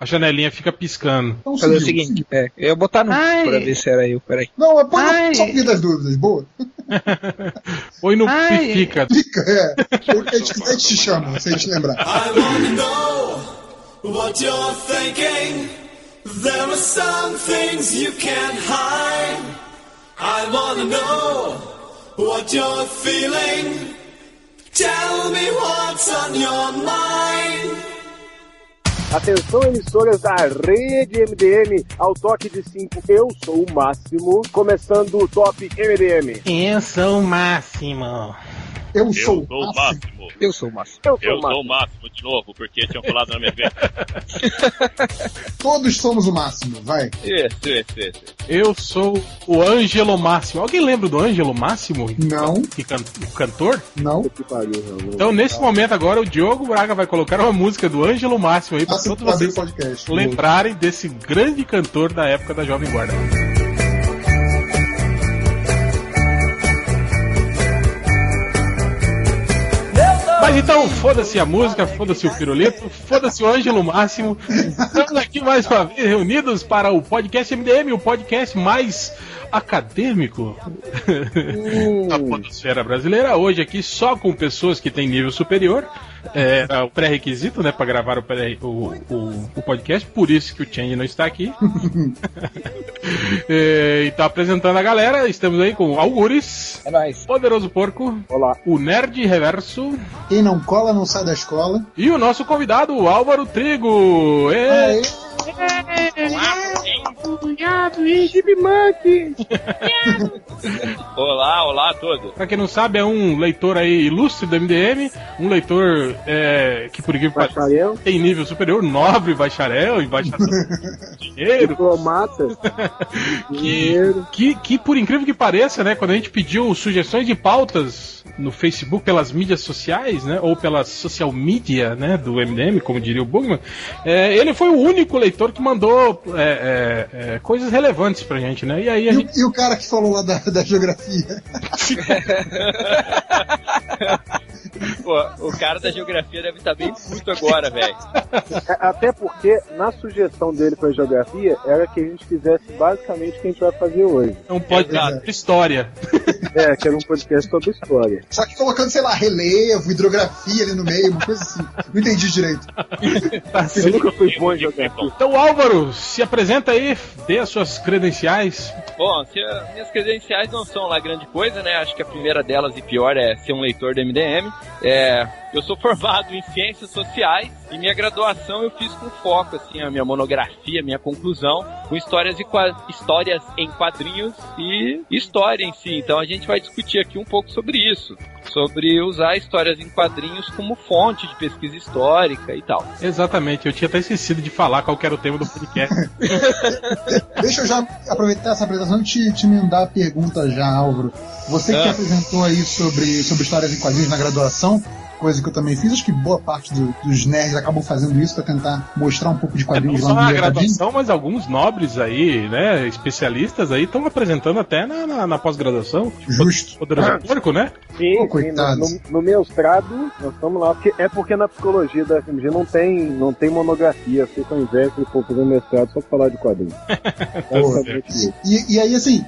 a janelinha fica piscando. Então, fazer o seguinte, eu ia botar no pra ver se era eu, peraí. Não, põe só por das dúvidas, boa. Põe no fica. Fica, a gente te chama, se a gente lembrar. I wanna know what you're thinking. There are some things you can't hide. I wanna know what you're feeling. Tell me what's on your mind. Atenção, emissoras da rede MDM, ao toque de 5, eu sou o Máximo, começando o Top MDM. Eu sou o Máximo. Eu sou o Máximo. Eu sou o Máximo de novo, porque tinham falado na minha frente. Todos somos o Máximo, vai. Isso. Eu sou o Ângelo Máximo. Alguém lembra do Ângelo Máximo? Não. O cantor? Não. Então, nesse momento agora, o Diogo Braga vai colocar uma música do Ângelo Máximo aí pra todos vocês lembrarem desse grande cantor da época da Jovem Guarda. Mas então, foda-se a música, foda-se o pirulito, foda-se o Ângelo Máximo. Estamos aqui mais uma vez reunidos para o podcast MDM, o podcast mais acadêmico da podosfera brasileira. Hoje aqui só com pessoas que têm nível superior. Era o pré-requisito, né, para gravar o podcast, por isso que o Change não está aqui. E tá apresentando a galera, estamos aí com o Algures, é nóis. Poderoso Porco, olá, o Nerd Reverso, quem não cola não sai da escola, e o nosso convidado, o Álvaro Trigo. Olá a todos. Pra quem não sabe, é um leitor aí ilustre do MDM, um leitor que por incrível que pareça tem nível superior, nobre bacharel, embaixador dinheiro, diplomata, que por incrível que pareça, né, quando a gente pediu sugestões de pautas no Facebook pelas mídias sociais, né, ou pela social media, né, do MDM, como diria o Bugman, ele foi o único leitor que mandou coisas relevantes pra gente, né? E aí e o cara que falou lá da geografia? Pô, o cara da geografia deve estar bem puto agora, velho. Até porque na sugestão dele pra geografia era que a gente fizesse basicamente o que a gente vai fazer hoje. É um podcast sobre história. Que era um podcast sobre história. Só que colocando, sei lá, relevo, hidrografia ali no meio, uma coisa assim. Não entendi direito. Eu nunca fui bom em geografia. Então, Álvaro, se apresenta aí, dê as suas credenciais. Bom, minhas credenciais não são lá grande coisa, né? Acho que a primeira delas e pior é ser um leitor do MDM. Eu sou formado em Ciências Sociais e minha graduação eu fiz com foco, assim, a minha monografia, minha conclusão, com histórias em quadrinhos e história em si. Então a gente vai discutir aqui um pouco sobre isso, sobre usar histórias em quadrinhos como fonte de pesquisa histórica e tal. Exatamente, eu tinha até esquecido de falar qual que era o tema do podcast. Deixa eu já aproveitar essa apresentação e te mandar a pergunta já, Álvaro. Você que apresentou aí sobre histórias em quadrinhos na graduação, coisa que eu também fiz, acho que boa parte dos nerds acabam fazendo isso para tentar mostrar um pouco de quadrinhos lá no meio. Não só na graduação, mas alguns nobres aí, né, especialistas aí, estão apresentando até na pós-graduação. Justo. Poderoso Porco, né? Sim, no mestrado, nós estamos lá, porque na psicologia da FMG não tem monografia, fica ao invés de fazer mestrado só pra falar de quadrinhos. E aí, assim,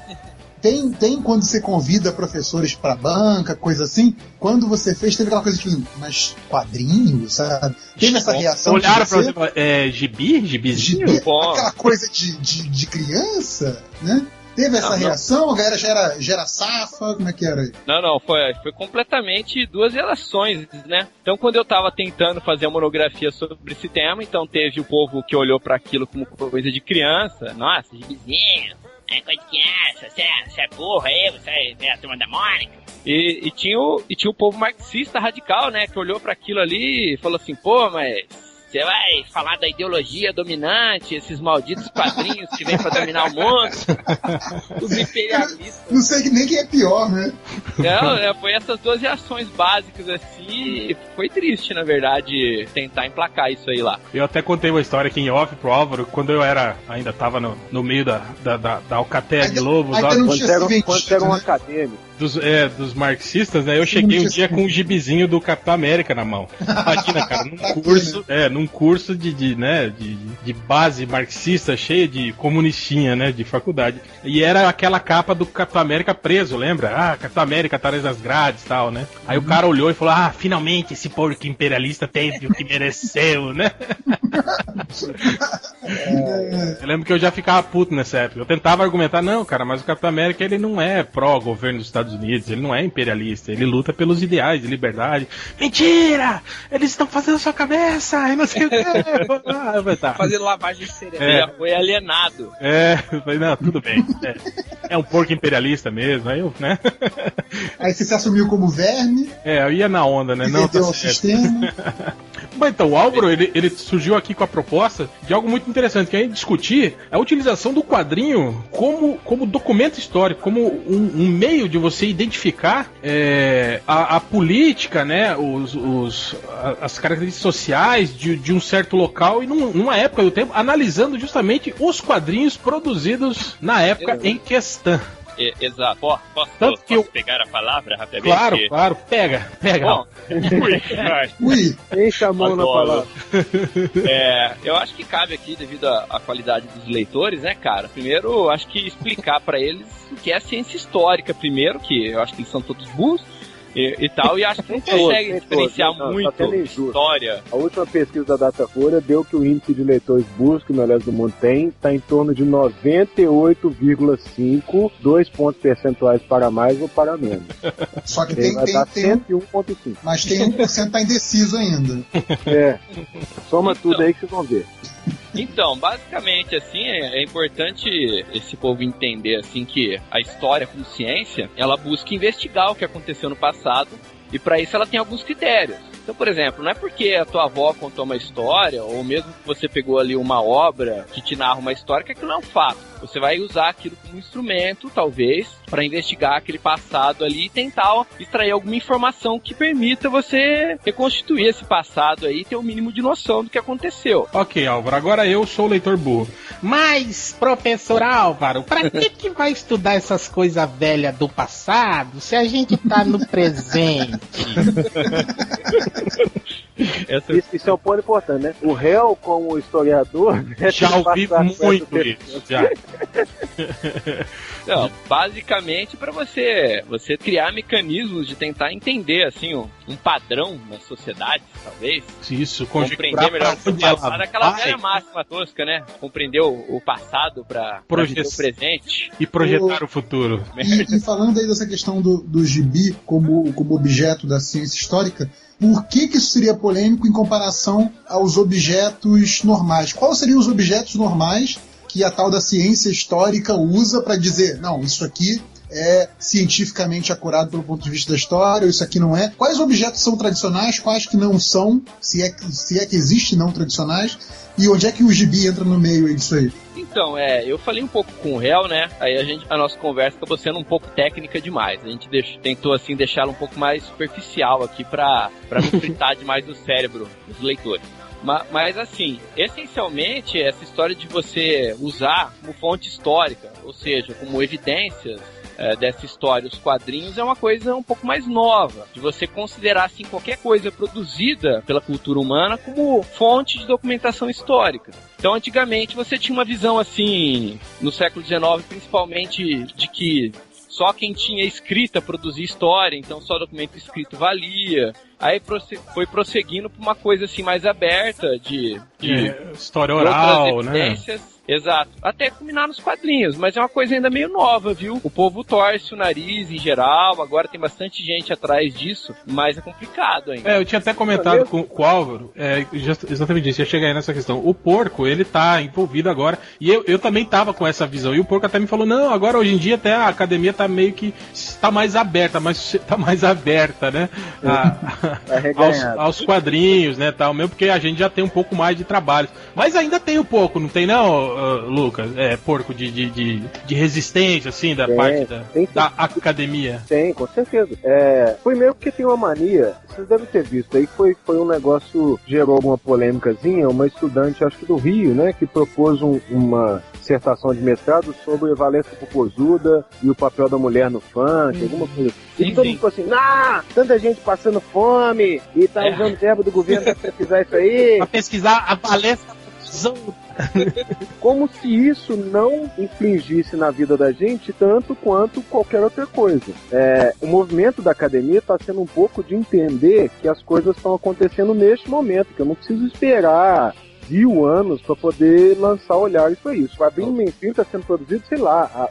Tem quando você convida professores pra banca, coisa assim. Quando você fez, teve aquela coisa tipo, mas quadrinhos, sabe? Teve essa reação. Olharam pra você, gibizinho? Aquela coisa de criança, né? Teve essa reação? A galera já era safa? Como é que era aí? Não, foi completamente duas relações, né? Então, quando eu tava tentando fazer a monografia sobre esse tema, então teve o povo que olhou pra aquilo como coisa de criança. Nossa, gibizinho. Coisa de criança, você é burro aí, você é a turma da Mônica. E tinha o povo marxista radical, né, que olhou para aquilo ali e falou assim, pô, mas você vai falar da ideologia dominante, esses malditos quadrinhos que vêm pra dominar o mundo, os imperialistas. Não sei nem quem é pior, né? Não, foi essas duas reações básicas assim, foi triste, na verdade, tentar emplacar isso aí lá. Eu até contei uma história aqui em off pro Álvaro, quando eu ainda tava no meio da alcateia de lobos. Quando era um acadêmico. Dos marxistas, né? Eu cheguei um dia com um gibizinho do Capitão América na mão. Imagina, cara, num num curso de base marxista, cheia de comunistinha, né, de faculdade. E era aquela capa do Capitão América preso, lembra? Ah, Capitão América atrás das grades e tal, né? Aí o cara olhou e falou, finalmente esse porco imperialista teve o que mereceu, né? Eu lembro que eu já ficava puto nessa época. Eu tentava argumentar, não, cara, mas o Capitão América, ele não é pró-governo dos Estados Unidos, ele não é imperialista, ele luta pelos ideais de liberdade. Mentira! Eles estão fazendo a sua cabeça, e não sei o que. Tá. Fazendo lavagem cerebral. Foi alienado. Eu falei, não, tudo bem. É um porco imperialista mesmo, aí eu, né? Aí você se assumiu como verme. Eu ia na onda, né? Não, perdeu o sistema. Bom, então, o Álvaro, ele surgiu aqui com a proposta de algo muito interessante, que é discutir a utilização do quadrinho como documento histórico, como um meio de você identificar a política, né, as características sociais de um certo local e numa época do tempo, analisando justamente os quadrinhos produzidos na época em questão. Exato. Posso pegar a palavra rapidamente? Claro, pega. Bom, Ui, enche a mão na palavra. Eu acho que cabe aqui, devido à qualidade dos leitores, né, cara? Primeiro, eu acho que explicar pra eles o que é ciência histórica, primeiro, que eu acho que eles são todos burros. E tal, e acho que não consegue diferenciar muito história. A última pesquisa da Datafolha deu que o índice de leitores burros que o Melhores do Mundo tem está em torno de 98,5, 2 pontos percentuais para mais ou para menos. Só que tem 101,5. Mas tem 1% que tá indeciso ainda. Soma tudo aí que vocês vão ver. Então, basicamente, assim, é importante esse povo entender, assim, que a história como ciência, ela busca investigar o que aconteceu no passado, e para isso ela tem alguns critérios. Então, por exemplo, não é porque a tua avó contou uma história, ou mesmo que você pegou ali uma obra que te narra uma história, que aquilo não é um fato. Você vai usar aquilo como instrumento, talvez, para investigar aquele passado ali e tentar extrair alguma informação que permita você reconstituir esse passado aí e ter o mínimo de noção do que aconteceu. Ok, Álvaro, agora eu sou o leitor burro. Mas, professor Álvaro, pra que vai estudar essas coisas velhas do passado se a gente tá no presente? Isso é um ponto importante, né? O réu, como historiador... Já ouvi muito isso, já. Não, basicamente para você criar mecanismos de tentar entender assim um padrão na sociedade, talvez. Isso, compreender melhor o passado, aquela velha máxima tosca, né? Compreender o passado para viver o presente e projetar o futuro. E falando aí dessa questão do gibi como objeto da ciência histórica, por que isso seria polêmico em comparação aos objetos normais? Quais seriam os objetos normais que a tal da ciência histórica usa para dizer, não, isso aqui é cientificamente acurado pelo ponto de vista da história, ou isso aqui não é? Quais objetos são tradicionais, quais que não são, se é que existem não tradicionais, e onde é que o gibi entra no meio disso aí? Então, eu falei um pouco com o réu, né? Aí a nossa conversa acabou sendo um pouco técnica demais. A gente tentou, assim, deixá-la um pouco mais superficial aqui pra não fritar demais o cérebro dos leitores. Mas assim, essencialmente, essa história de você usar como fonte histórica, ou seja, como evidências dessa história, os quadrinhos, é uma coisa um pouco mais nova, de você considerar assim, qualquer coisa produzida pela cultura humana como fonte de documentação histórica. Então, antigamente, você tinha uma visão assim, no século XIX, principalmente, de que só quem tinha escrita produzia história, então só documento escrito valia. Aí foi prosseguindo para uma coisa assim mais aberta de história oral, né? Exato. Até culminar nos quadrinhos, mas é uma coisa ainda meio nova, viu? O povo torce o nariz em geral, agora tem bastante gente atrás disso, mas é complicado ainda. Eu tinha até comentado com o Álvaro, exatamente isso, ia chegar aí nessa questão. O porco, ele tá envolvido agora, e eu também tava com essa visão, e o porco até me falou, não, agora hoje em dia até a academia tá meio que tá mais aberta, né? Aos quadrinhos, né, tal, mesmo porque a gente já tem um pouco mais de trabalho. Mas ainda tem um pouco, não tem não, Lucas? Porco de resistência, assim, da parte da academia? Tem, com certeza. Primeiro porque tem uma mania, vocês devem ter visto aí, foi um negócio, gerou alguma polêmicazinha, uma estudante, acho que do Rio, né, que propôs dissertação de mestrado sobre Valesca Popozuda e o papel da mulher no funk, alguma coisa assim. E todo mundo ficou assim, tanta gente passando fome e tá usando verba do governo pra pesquisar isso aí. Pra pesquisar a Valesca Popozuda. Como se isso não infligisse na vida da gente tanto quanto qualquer outra coisa. O movimento da academia está sendo um pouco de entender que as coisas estão acontecendo neste momento, que eu não preciso esperar 1000 anos para poder lançar olhares para isso. O quadrinho mainstream está sendo produzido, sei lá,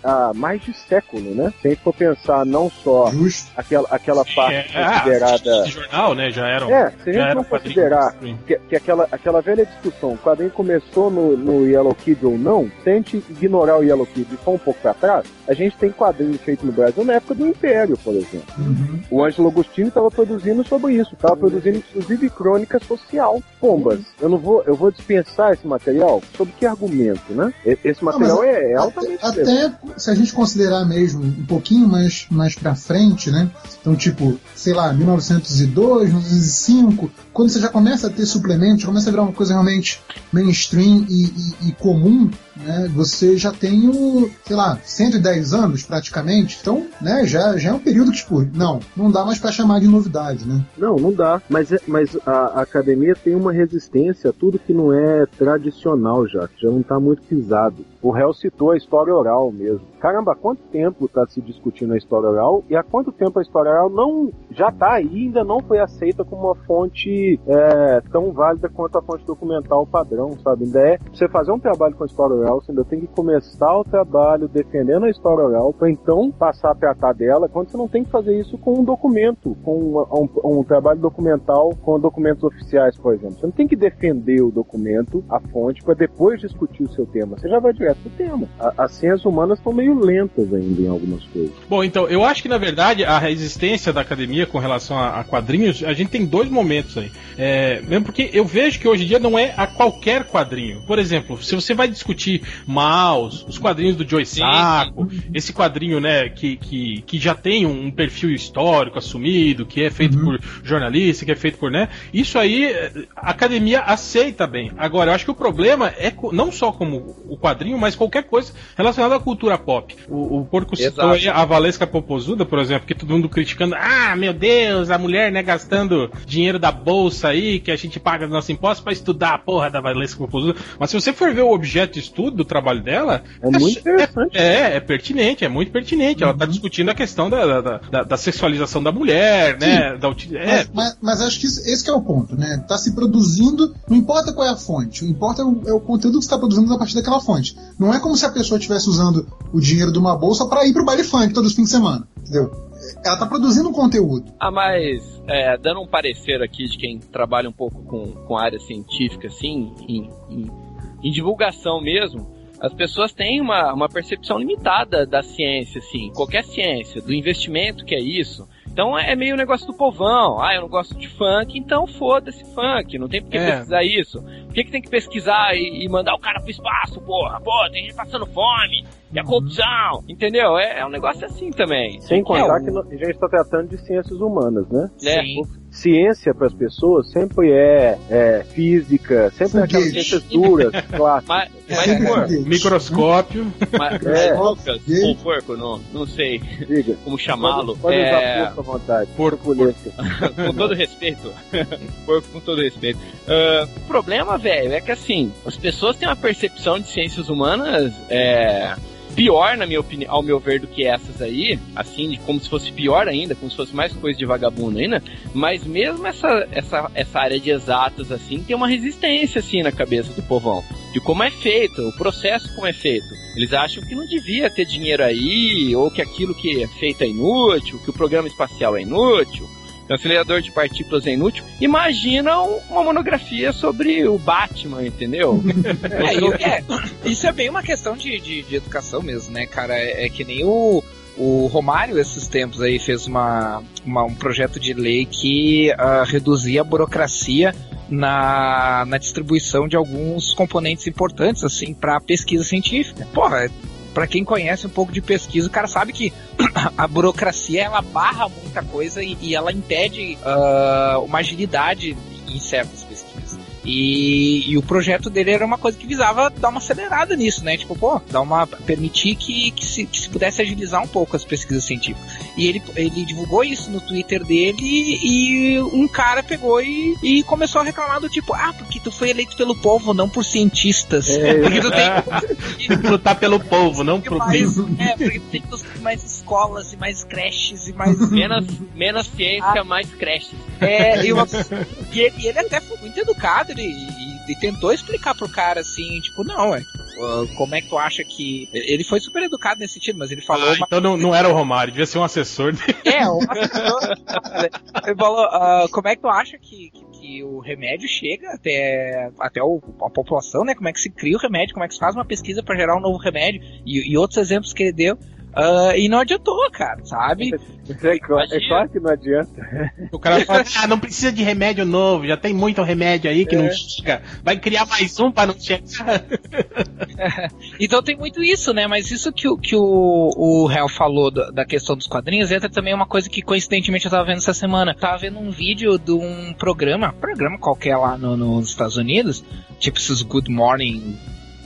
há mais de século, né? Se a gente for pensar não só aquela parte considerada... De jornal, né? Já era se a gente não considerar que aquela velha discussão, o quadrinho começou no Yellow Kid ou não, se a gente ignorar o Yellow Kid e for um pouco para trás, a gente tem quadrinhos feitos no Brasil na época do Império, por exemplo. O Ângelo Agostini estava produzindo sobre isso, estava produzindo inclusive crônica social. Pombas, eu vou dispensar esse material? Sob que argumento, né? Esse material é altamente... Até se a gente considerar mesmo um pouquinho mais pra frente, né? Então, tipo, sei lá, 1902, 1905, quando você já começa a ter suplementos, começa a virar uma coisa realmente mainstream e comum, né? Você já tem sei lá, 110 anos praticamente, então, né, já é um período que, tipo, não dá mais pra chamar de novidade, né? Não dá, mas a academia tem uma resistência a tudo que não é tradicional já não tá muito pisado. O réu citou a história oral mesmo. Caramba, há quanto tempo tá se discutindo a história oral e há quanto tempo a história oral já tá aí e ainda não foi aceita como uma fonte tão válida quanto a fonte documental padrão, sabe? Ainda pra você fazer um trabalho com a história oral, você ainda tem que começar o trabalho defendendo a história oral para então passar a tratar dela, quando você não tem que fazer isso com um documento, com um trabalho documental com documentos oficiais, por exemplo. Você não tem que defender o documento, a fonte, para depois discutir o seu tema. Você já vai direto pro tema. As ciências humanas estão meio lentas ainda em algumas coisas. Bom, então, eu acho que na verdade a resistência da academia com relação a quadrinhos, a gente tem dois momentos aí. Mesmo porque eu vejo que hoje em dia não é a qualquer quadrinho. Por exemplo, se você vai discutir Maus, os quadrinhos do Joe Sacco, esse quadrinho, né, que já tem um perfil histórico assumido, que é feito por jornalista, que é feito por, né, isso aí a academia aceita bem. Agora, eu acho que o problema é não só como o quadrinho, mas qualquer coisa relacionada à cultura pop. O Porco citou aí a Valesca Popozuda, por exemplo, que todo mundo criticando, meu Deus, a mulher, né, gastando dinheiro da bolsa aí, que a gente paga dos nossos impostos pra estudar a porra da Valesca Popozuda. Mas se você for ver o objeto de estudo do trabalho dela, é muito interessante. É pertinente, é muito pertinente. Ela tá discutindo a questão da sexualização da mulher, né? Mas acho que esse que é o ponto, né? Tá se produzindo, não importa qual é a fonte, o que importa é o conteúdo que você tá produzindo a partir daquela fonte. Não é como se a pessoa estivesse usando o dinheiro de uma bolsa para ir pro baile funk todos os fins de semana, entendeu? Ela tá produzindo um conteúdo. Mas, dando um parecer aqui de quem trabalha um pouco com a área científica, assim, em divulgação mesmo, as pessoas têm uma percepção limitada da ciência, assim, qualquer ciência, do investimento que é isso. Então é meio o negócio do povão. Eu não gosto de funk, então foda-se funk. Não tem por que pesquisar isso. Por que tem que pesquisar e mandar o cara pro espaço, porra? Pô, tem gente passando fome. E a corrupção, entendeu? É um negócio assim também. Sem contar que a gente está tratando de ciências humanas, né? Sim. Ciência para as pessoas sempre é física, sempre é aquelas ciências duras, clássicas. Mas microscópio. Lucas, ou porco, não sei como chamá-lo. Pode usar porco à vontade. Porco. Com todo respeito. Porco com todo respeito. O problema, velho, é que assim, as pessoas têm uma percepção de ciências humanas pior, na minha opinião, ao meu ver, do que essas aí, assim, como se fosse pior ainda, como se fosse mais coisa de vagabundo ainda, mas mesmo essa área de exatas, assim, tem uma resistência, assim, na cabeça do povão, de como é feito, o processo como é feito. Eles acham que não devia ter dinheiro aí, ou que aquilo que é feito é inútil, que o programa espacial é inútil, que o acelerador de partículas é inútil. Imagina uma monografia sobre o Batman, entendeu? Isso é bem uma questão de educação mesmo, né, cara? É que nem o Romário, esses tempos aí, fez um projeto de lei que reduzia a burocracia na distribuição de alguns componentes importantes, assim, para pesquisa científica. Porra, pra quem conhece um pouco de pesquisa, o cara sabe que a burocracia, ela barra muita coisa e ela impede uma agilidade em certas pesquisas. E o projeto dele era uma coisa que visava dar uma acelerada nisso, né? Tipo, permitir que se pudesse agilizar um pouco as pesquisas científicas. E ele divulgou isso no Twitter dele e um cara pegou e começou a reclamar do tipo, porque tu foi eleito pelo povo, não por cientistas. Porque tu tem que lutar pelo povo, não pro porque tem que construir mais escolas e mais creches e mais... menos ciência, mais creches. E ele até foi muito educado e tentou explicar pro cara assim, tipo, não, como é que tu acha que... Ele foi super educado nesse sentido, mas ele falou... Então não era o Romário, devia ser um assessor dele. Um assessor. Ele falou, como é que tu acha que o remédio chega até a população, né? Como é que se cria o remédio, como é que se faz uma pesquisa para gerar um novo remédio, e outros exemplos que ele deu. E não adiantou, cara, sabe? É claro que não adianta. O cara fala, não precisa de remédio novo, já tem muito remédio aí que não chega. Vai criar mais um pra não chegar. Então tem muito isso, né? Mas isso que o Hell falou da questão dos quadrinhos entra também uma coisa que coincidentemente eu tava vendo essa semana. Eu tava vendo um vídeo de um programa qualquer lá nos Estados Unidos, tipo esses Good Morning...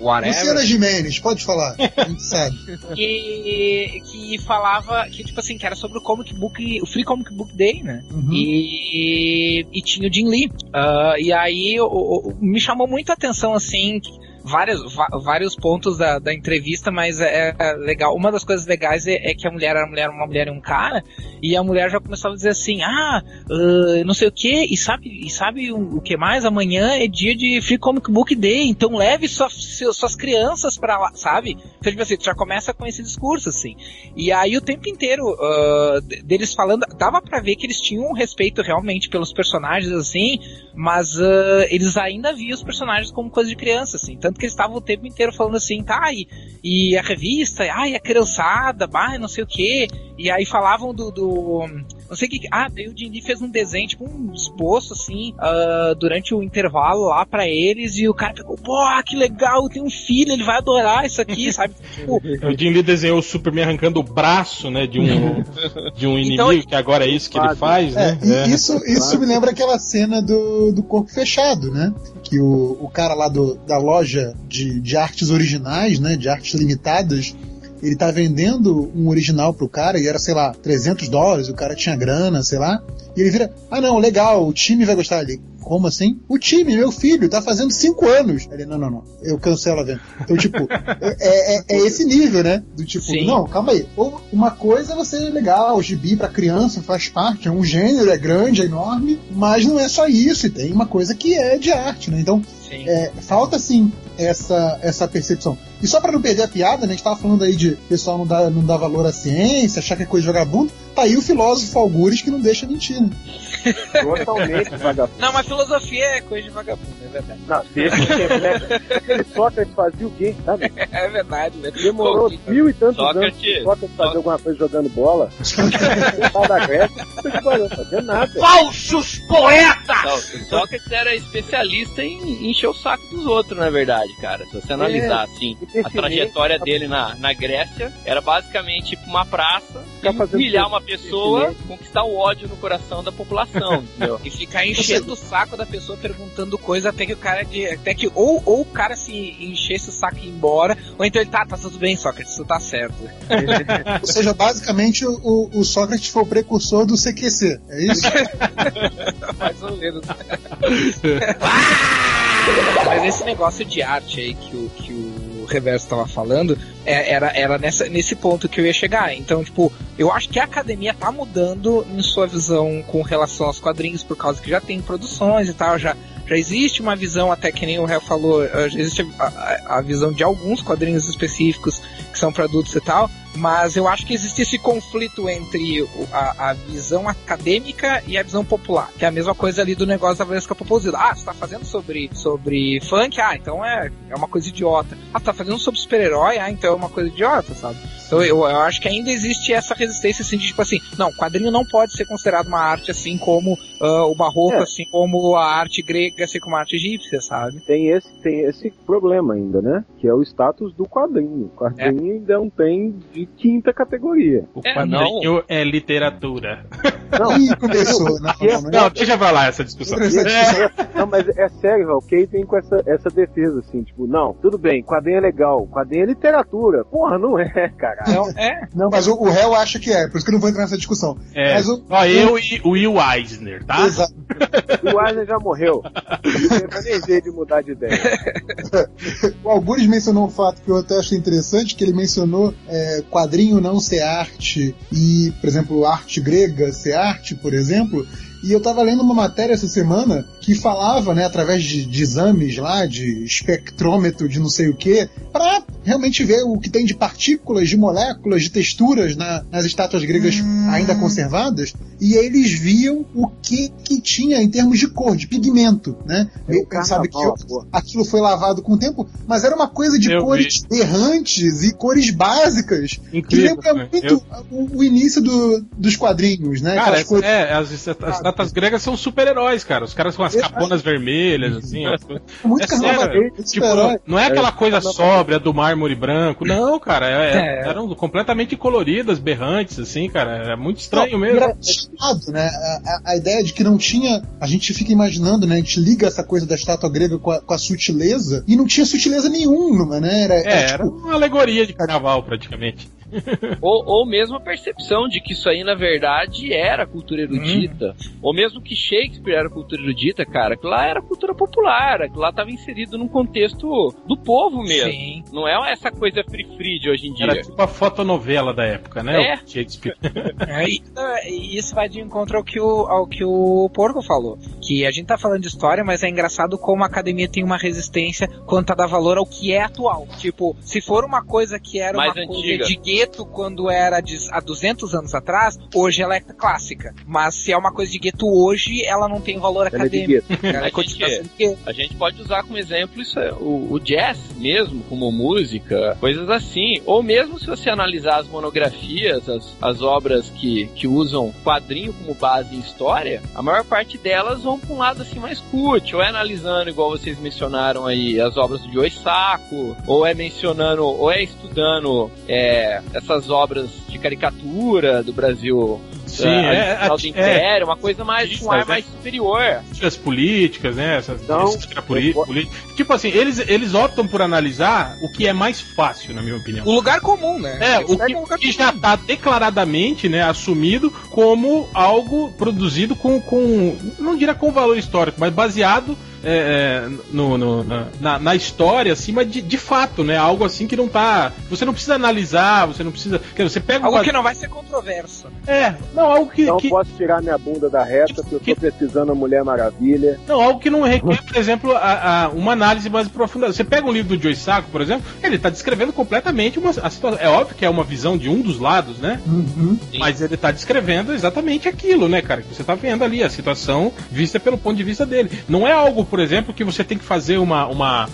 Luciana Gimenez, pode falar, a gente sabe. Que falava, que tipo assim, que era sobre o Free Comic Book Day, né? Uhum. E tinha o Jim Lee. E aí me chamou muito a atenção, assim, vários pontos da entrevista, mas é legal. Uma das coisas legais é que a mulher era uma mulher e um cara, e a mulher já começava a dizer assim, não sei o que, e sabe o que mais? Amanhã é dia de Free Comic Book Day, então leve suas crianças pra lá, sabe? Então, tipo assim, tu já começa com esse discurso, assim. E aí o tempo inteiro deles falando, dava pra ver que eles tinham um respeito realmente pelos personagens, assim, mas eles ainda viam os personagens como coisa de criança, assim. Tanto que eles estavam o tempo inteiro falando assim, e a revista, e a criançada, não sei o que, e aí falavam não sei o que, daí o Jim Lee fez um desenho, tipo um esboço, assim, durante o intervalo lá pra eles, e o cara pegou, que legal, tem um filho, ele vai adorar isso aqui, sabe? Tipo, o Jim Lee desenhou o Superman arrancando o braço, né, de um inimigo, então, que agora é isso que ele faz, né? Isso me lembra aquela cena do Corpo Fechado, né? Que o cara lá da loja de artes originais, né, de artes limitadas, ele tá vendendo um original pro cara, e era, sei lá, $300, o cara tinha grana, sei lá, e ele vira, não, legal, o time vai gostar. Ele, como assim? O time, meu filho, tá fazendo 5 anos. Ele, não, eu cancelo a venda. Então, tipo, é esse nível, né? Do tipo, sim. Não, calma aí. Uma coisa é você legal, o gibi pra criança faz parte, é um gênero, é grande, é enorme, mas não é só isso, e tem uma coisa que é de arte, né? Então, falta, sim, essa percepção. E só pra não perder a piada, né? A gente tava falando aí de pessoal não dá valor à ciência, achar que é coisa de vagabundo. Tá aí o filósofo Algures que não deixa mentir, né? Totalmente vagabundo. Não, mas filosofia é coisa de vagabundo, é verdade. Não, deixa né? Aquele Sócrates fazia o quê, sabe? É verdade, né? Demorou 1000 e tantos anos Sócrates fazer alguma coisa jogando bola. Da Grécia, não fazia nada. Falsos poetas! O Sócrates era especialista em encher o saco dos outros, na verdade, cara. Se você analisar, assim, a trajetória dele na Grécia era basicamente tipo uma praça, humilhar uma pessoa, conquistar o ódio no coração da população, entendeu? E ficar enchendo o saco da pessoa perguntando coisa até que o cara ou o cara se enchesse o saco e ir embora, ou então ele tá tudo bem, Sócrates, tu tá certo. Ou seja, basicamente o Sócrates foi o precursor do CQC, é isso? Mais ou menos. Mas esse negócio de arte aí que o Reverso estava falando era nesse ponto que eu ia chegar. Então, tipo, eu acho que a academia tá mudando em sua visão com relação aos quadrinhos, por causa que já tem produções e tal, já existe uma visão, até que nem o Hell falou, já existe a visão de alguns quadrinhos específicos que são produtos e tal, mas eu acho que existe esse conflito entre a visão acadêmica e a visão popular, que é a mesma coisa ali do negócio da Valesca Popozuda. Você tá fazendo sobre funk? Então é uma coisa idiota. Você tá fazendo sobre super-herói? Então é uma coisa idiota, sabe? Então eu acho que ainda existe essa resistência, assim, de tipo assim, não, quadrinho não pode ser considerado uma arte assim como o barroco, assim como a arte grega, assim como a arte egípcia, sabe? Tem esse problema ainda, né? Que é o status do quadrinho. O quadrinho ainda não tem de quinta categoria. O quadrinho é literatura. Ih, começou. Não, deixa pra lá essa discussão. Não, mas é sério, o Kay vem com essa defesa, assim, tipo, não, tudo bem, quadrinho é legal, quadrinho é literatura. Porra, não é, cara. Não, mas o réu acha que é, por isso que eu não vou entrar nessa discussão. Mas eu e o Will Eisner, tá? Exato. O Eisner já morreu. Eu planejei de mudar de ideia. O Algures mencionou um fato que eu até achei interessante, que ele mencionou quadrinho não ser arte e, por exemplo, arte grega ser arte, por exemplo. E eu tava lendo uma matéria essa semana que falava, né, através de exames lá, de espectrômetro, de não sei o que, para realmente ver o que tem de partículas, de moléculas, de texturas nas estátuas gregas ainda conservadas, e eles viam o que tinha em termos de cor, de pigmento, né? Sabe que aquilo foi lavado com o tempo, mas era uma coisa de cores errantes e cores básicas, incrível, que lembra muito o início dos quadrinhos, né? Cara, as estátuas gregas são super-heróis, cara. Os caras com as caponas vermelhas, assim. Muito sério. Tipo, não é aquela coisa sóbria do mármore branco. Não, cara. Eram completamente coloridas, berrantes, assim, cara. É muito estranho mesmo. Né? A ideia de que não tinha... A gente fica imaginando, né? A gente liga essa coisa da estátua grega com a sutileza, e não tinha sutileza nenhuma, né? Era uma alegoria de carnaval, praticamente. ou mesmo a percepção de que isso aí, na verdade, era cultura erudita. Ou mesmo que Shakespeare era cultura erudita, cara, que lá era cultura popular, que lá estava inserido num contexto do povo mesmo. Sim. Não é essa coisa free de hoje em dia. Era tipo a fotonovela da época, né? O Shakespeare. E isso vai de encontro ao que o Porco falou. Que a gente tá falando de história, mas é engraçado como a academia tem uma resistência quanto a dar valor ao que é atual. Tipo, se for uma coisa que era mais uma antiga. Coisa de gueto quando era há 200 anos atrás, hoje ela é clássica. Mas se é uma coisa de gueto hoje, ela não tem valor acadêmico. A gente pode usar como exemplo isso, o jazz mesmo, como música, coisas assim. Ou mesmo se você analisar as monografias, as obras que usam quadrinho como base em história, a maior parte delas vão para um lado assim mais cult, ou é analisando, igual vocês mencionaram aí, as obras do Joe Sacco, ou é mencionando, ou é estudando essas obras de caricatura do Brasil. Sim, do Império, uma coisa mais um ar mais superior. As políticas, né? Tipo assim, eles optam por analisar o que é mais fácil, na minha opinião. O lugar comum, né? O que já está declaradamente, né, assumido como algo produzido com não diria com valor histórico, mas baseado na história, assim, mas de fato, né? Algo assim que não tá. Você não precisa analisar, você não precisa. Você pega algo que não vai ser controverso. Algo que. Não posso tirar minha bunda da reta, porque eu tô precisando da Mulher Maravilha. Não, algo que não requer, por exemplo, uma análise mais aprofundada. Você pega um livro do Joe Sacco, por exemplo, ele tá descrevendo completamente a situação. É óbvio que é uma visão de um dos lados, né? Mas ele tá descrevendo exatamente aquilo, né, cara? Que você tá vendo ali, a situação vista pelo ponto de vista dele. Não é algo, por exemplo, que você tem que fazer uma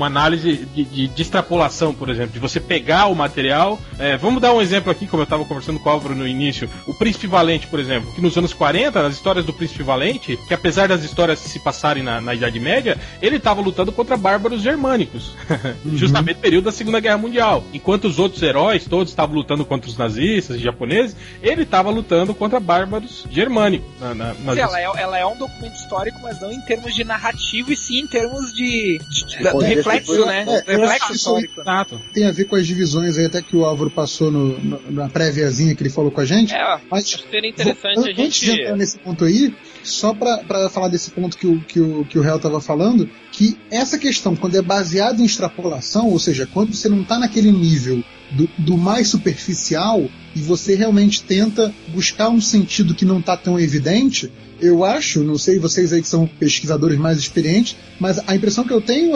análise de extrapolação, por exemplo, de você pegar o material. Vamos dar um exemplo aqui, como eu estava conversando com o Álvaro no início, o Príncipe Valente, por exemplo, que nos anos 40, as histórias do Príncipe Valente, que apesar das histórias se passarem na Idade Média, ele estava lutando contra bárbaros germânicos, justamente no período da Segunda Guerra Mundial. Enquanto os outros heróis todos estavam lutando contra os nazistas e japoneses, ele estava lutando contra bárbaros germânicos. Ela é um documento histórico, mas não em termos de narrativo, e sim em termos do reflexo, né? Reflexo histórico. Tem a ver com as divisões aí, até que o Álvaro passou na préviazinha que ele falou com a gente. Mas seria interessante a gente... Antes de entrar nesse ponto aí, só pra falar desse ponto que o réu tava falando, que essa questão, quando é baseado em extrapolação, ou seja, quando você não tá naquele nível do mais superficial e você realmente tenta buscar um sentido que não tá tão evidente, eu acho, não sei vocês aí que são pesquisadores mais experientes, mas a impressão que eu tenho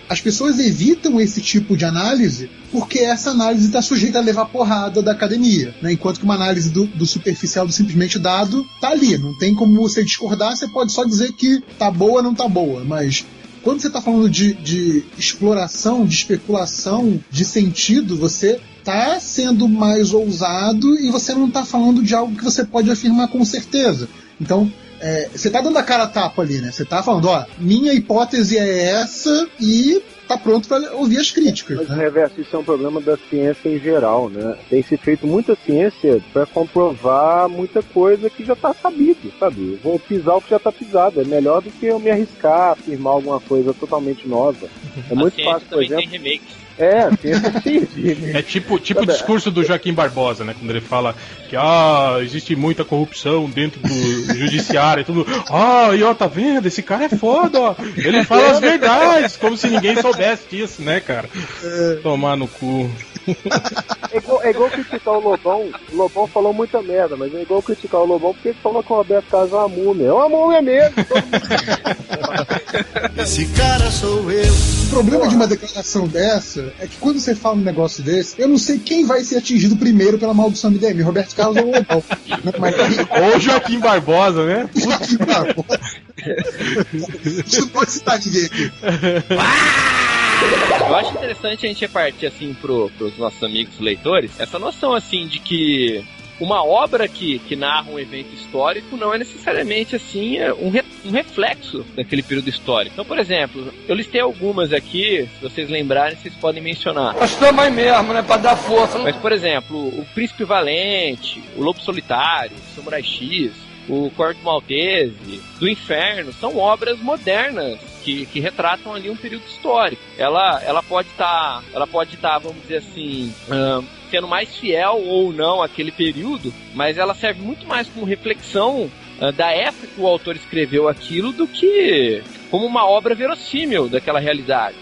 as pessoas evitam esse tipo de análise porque essa análise está sujeita a levar porrada da academia, né? Enquanto que uma análise do superficial, do simplesmente dado, tá ali, não tem como você discordar, você pode só dizer que tá boa ou não tá boa, mas quando você está falando de exploração, de especulação, de sentido, você está sendo mais ousado e você não está falando de algo que você pode afirmar com certeza. Então, você está dando a cara a tapa ali, né? Você está falando, minha hipótese é essa e tá pronto para ouvir as críticas. Mas, né? Reverso, isso é um problema da ciência em geral, né? Tem se feito muita ciência para comprovar muita coisa que já tá sabido, sabe? Eu vou pisar o que já tá pisado. É melhor do que eu me arriscar a afirmar alguma coisa totalmente nova. É muito fácil, por exemplo. Tem remakes. É, ciência sim. É tipo o discurso do Joaquim Barbosa, né? Quando ele fala que existe muita corrupção dentro do judiciário e tudo. E ó, tá vendo? Esse cara é foda, ó. Ele fala as verdades, como se ninguém soubesse disso, né, cara? Tomar no cu. É igual criticar o Lobão. O Lobão falou muita merda, mas é igual criticar o Lobão porque ele falou que o Roberto Carlos é uma múmia. É uma múmia mesmo. Esse cara sou eu. O problema de uma declaração dessa é que quando você fala um negócio desse, eu não sei quem vai ser atingido primeiro pela maldição MDM, Roberto Carlos ou o Lobão. Ou Joaquim Barbosa, né? Joaquim Barbosa. A gente não pode citar ninguém aqui. Eu acho interessante a gente repartir assim pros nossos amigos leitores essa noção assim de que uma obra que narra um evento histórico não é necessariamente assim um reflexo daquele período histórico. Então, por exemplo, eu listei algumas aqui, se vocês lembrarem, vocês podem mencionar. Nós estamos aí mesmo, né? Pra dar força. Mas, por exemplo, o Príncipe Valente, o Lobo Solitário, o Samurai X, o Corto Maltese, do Inferno, são obras modernas que retratam ali um período histórico. Ela pode estar, vamos dizer assim, sendo mais fiel ou não àquele período, mas ela serve muito mais como reflexão da época que o autor escreveu aquilo do que como uma obra verossímil daquela realidade.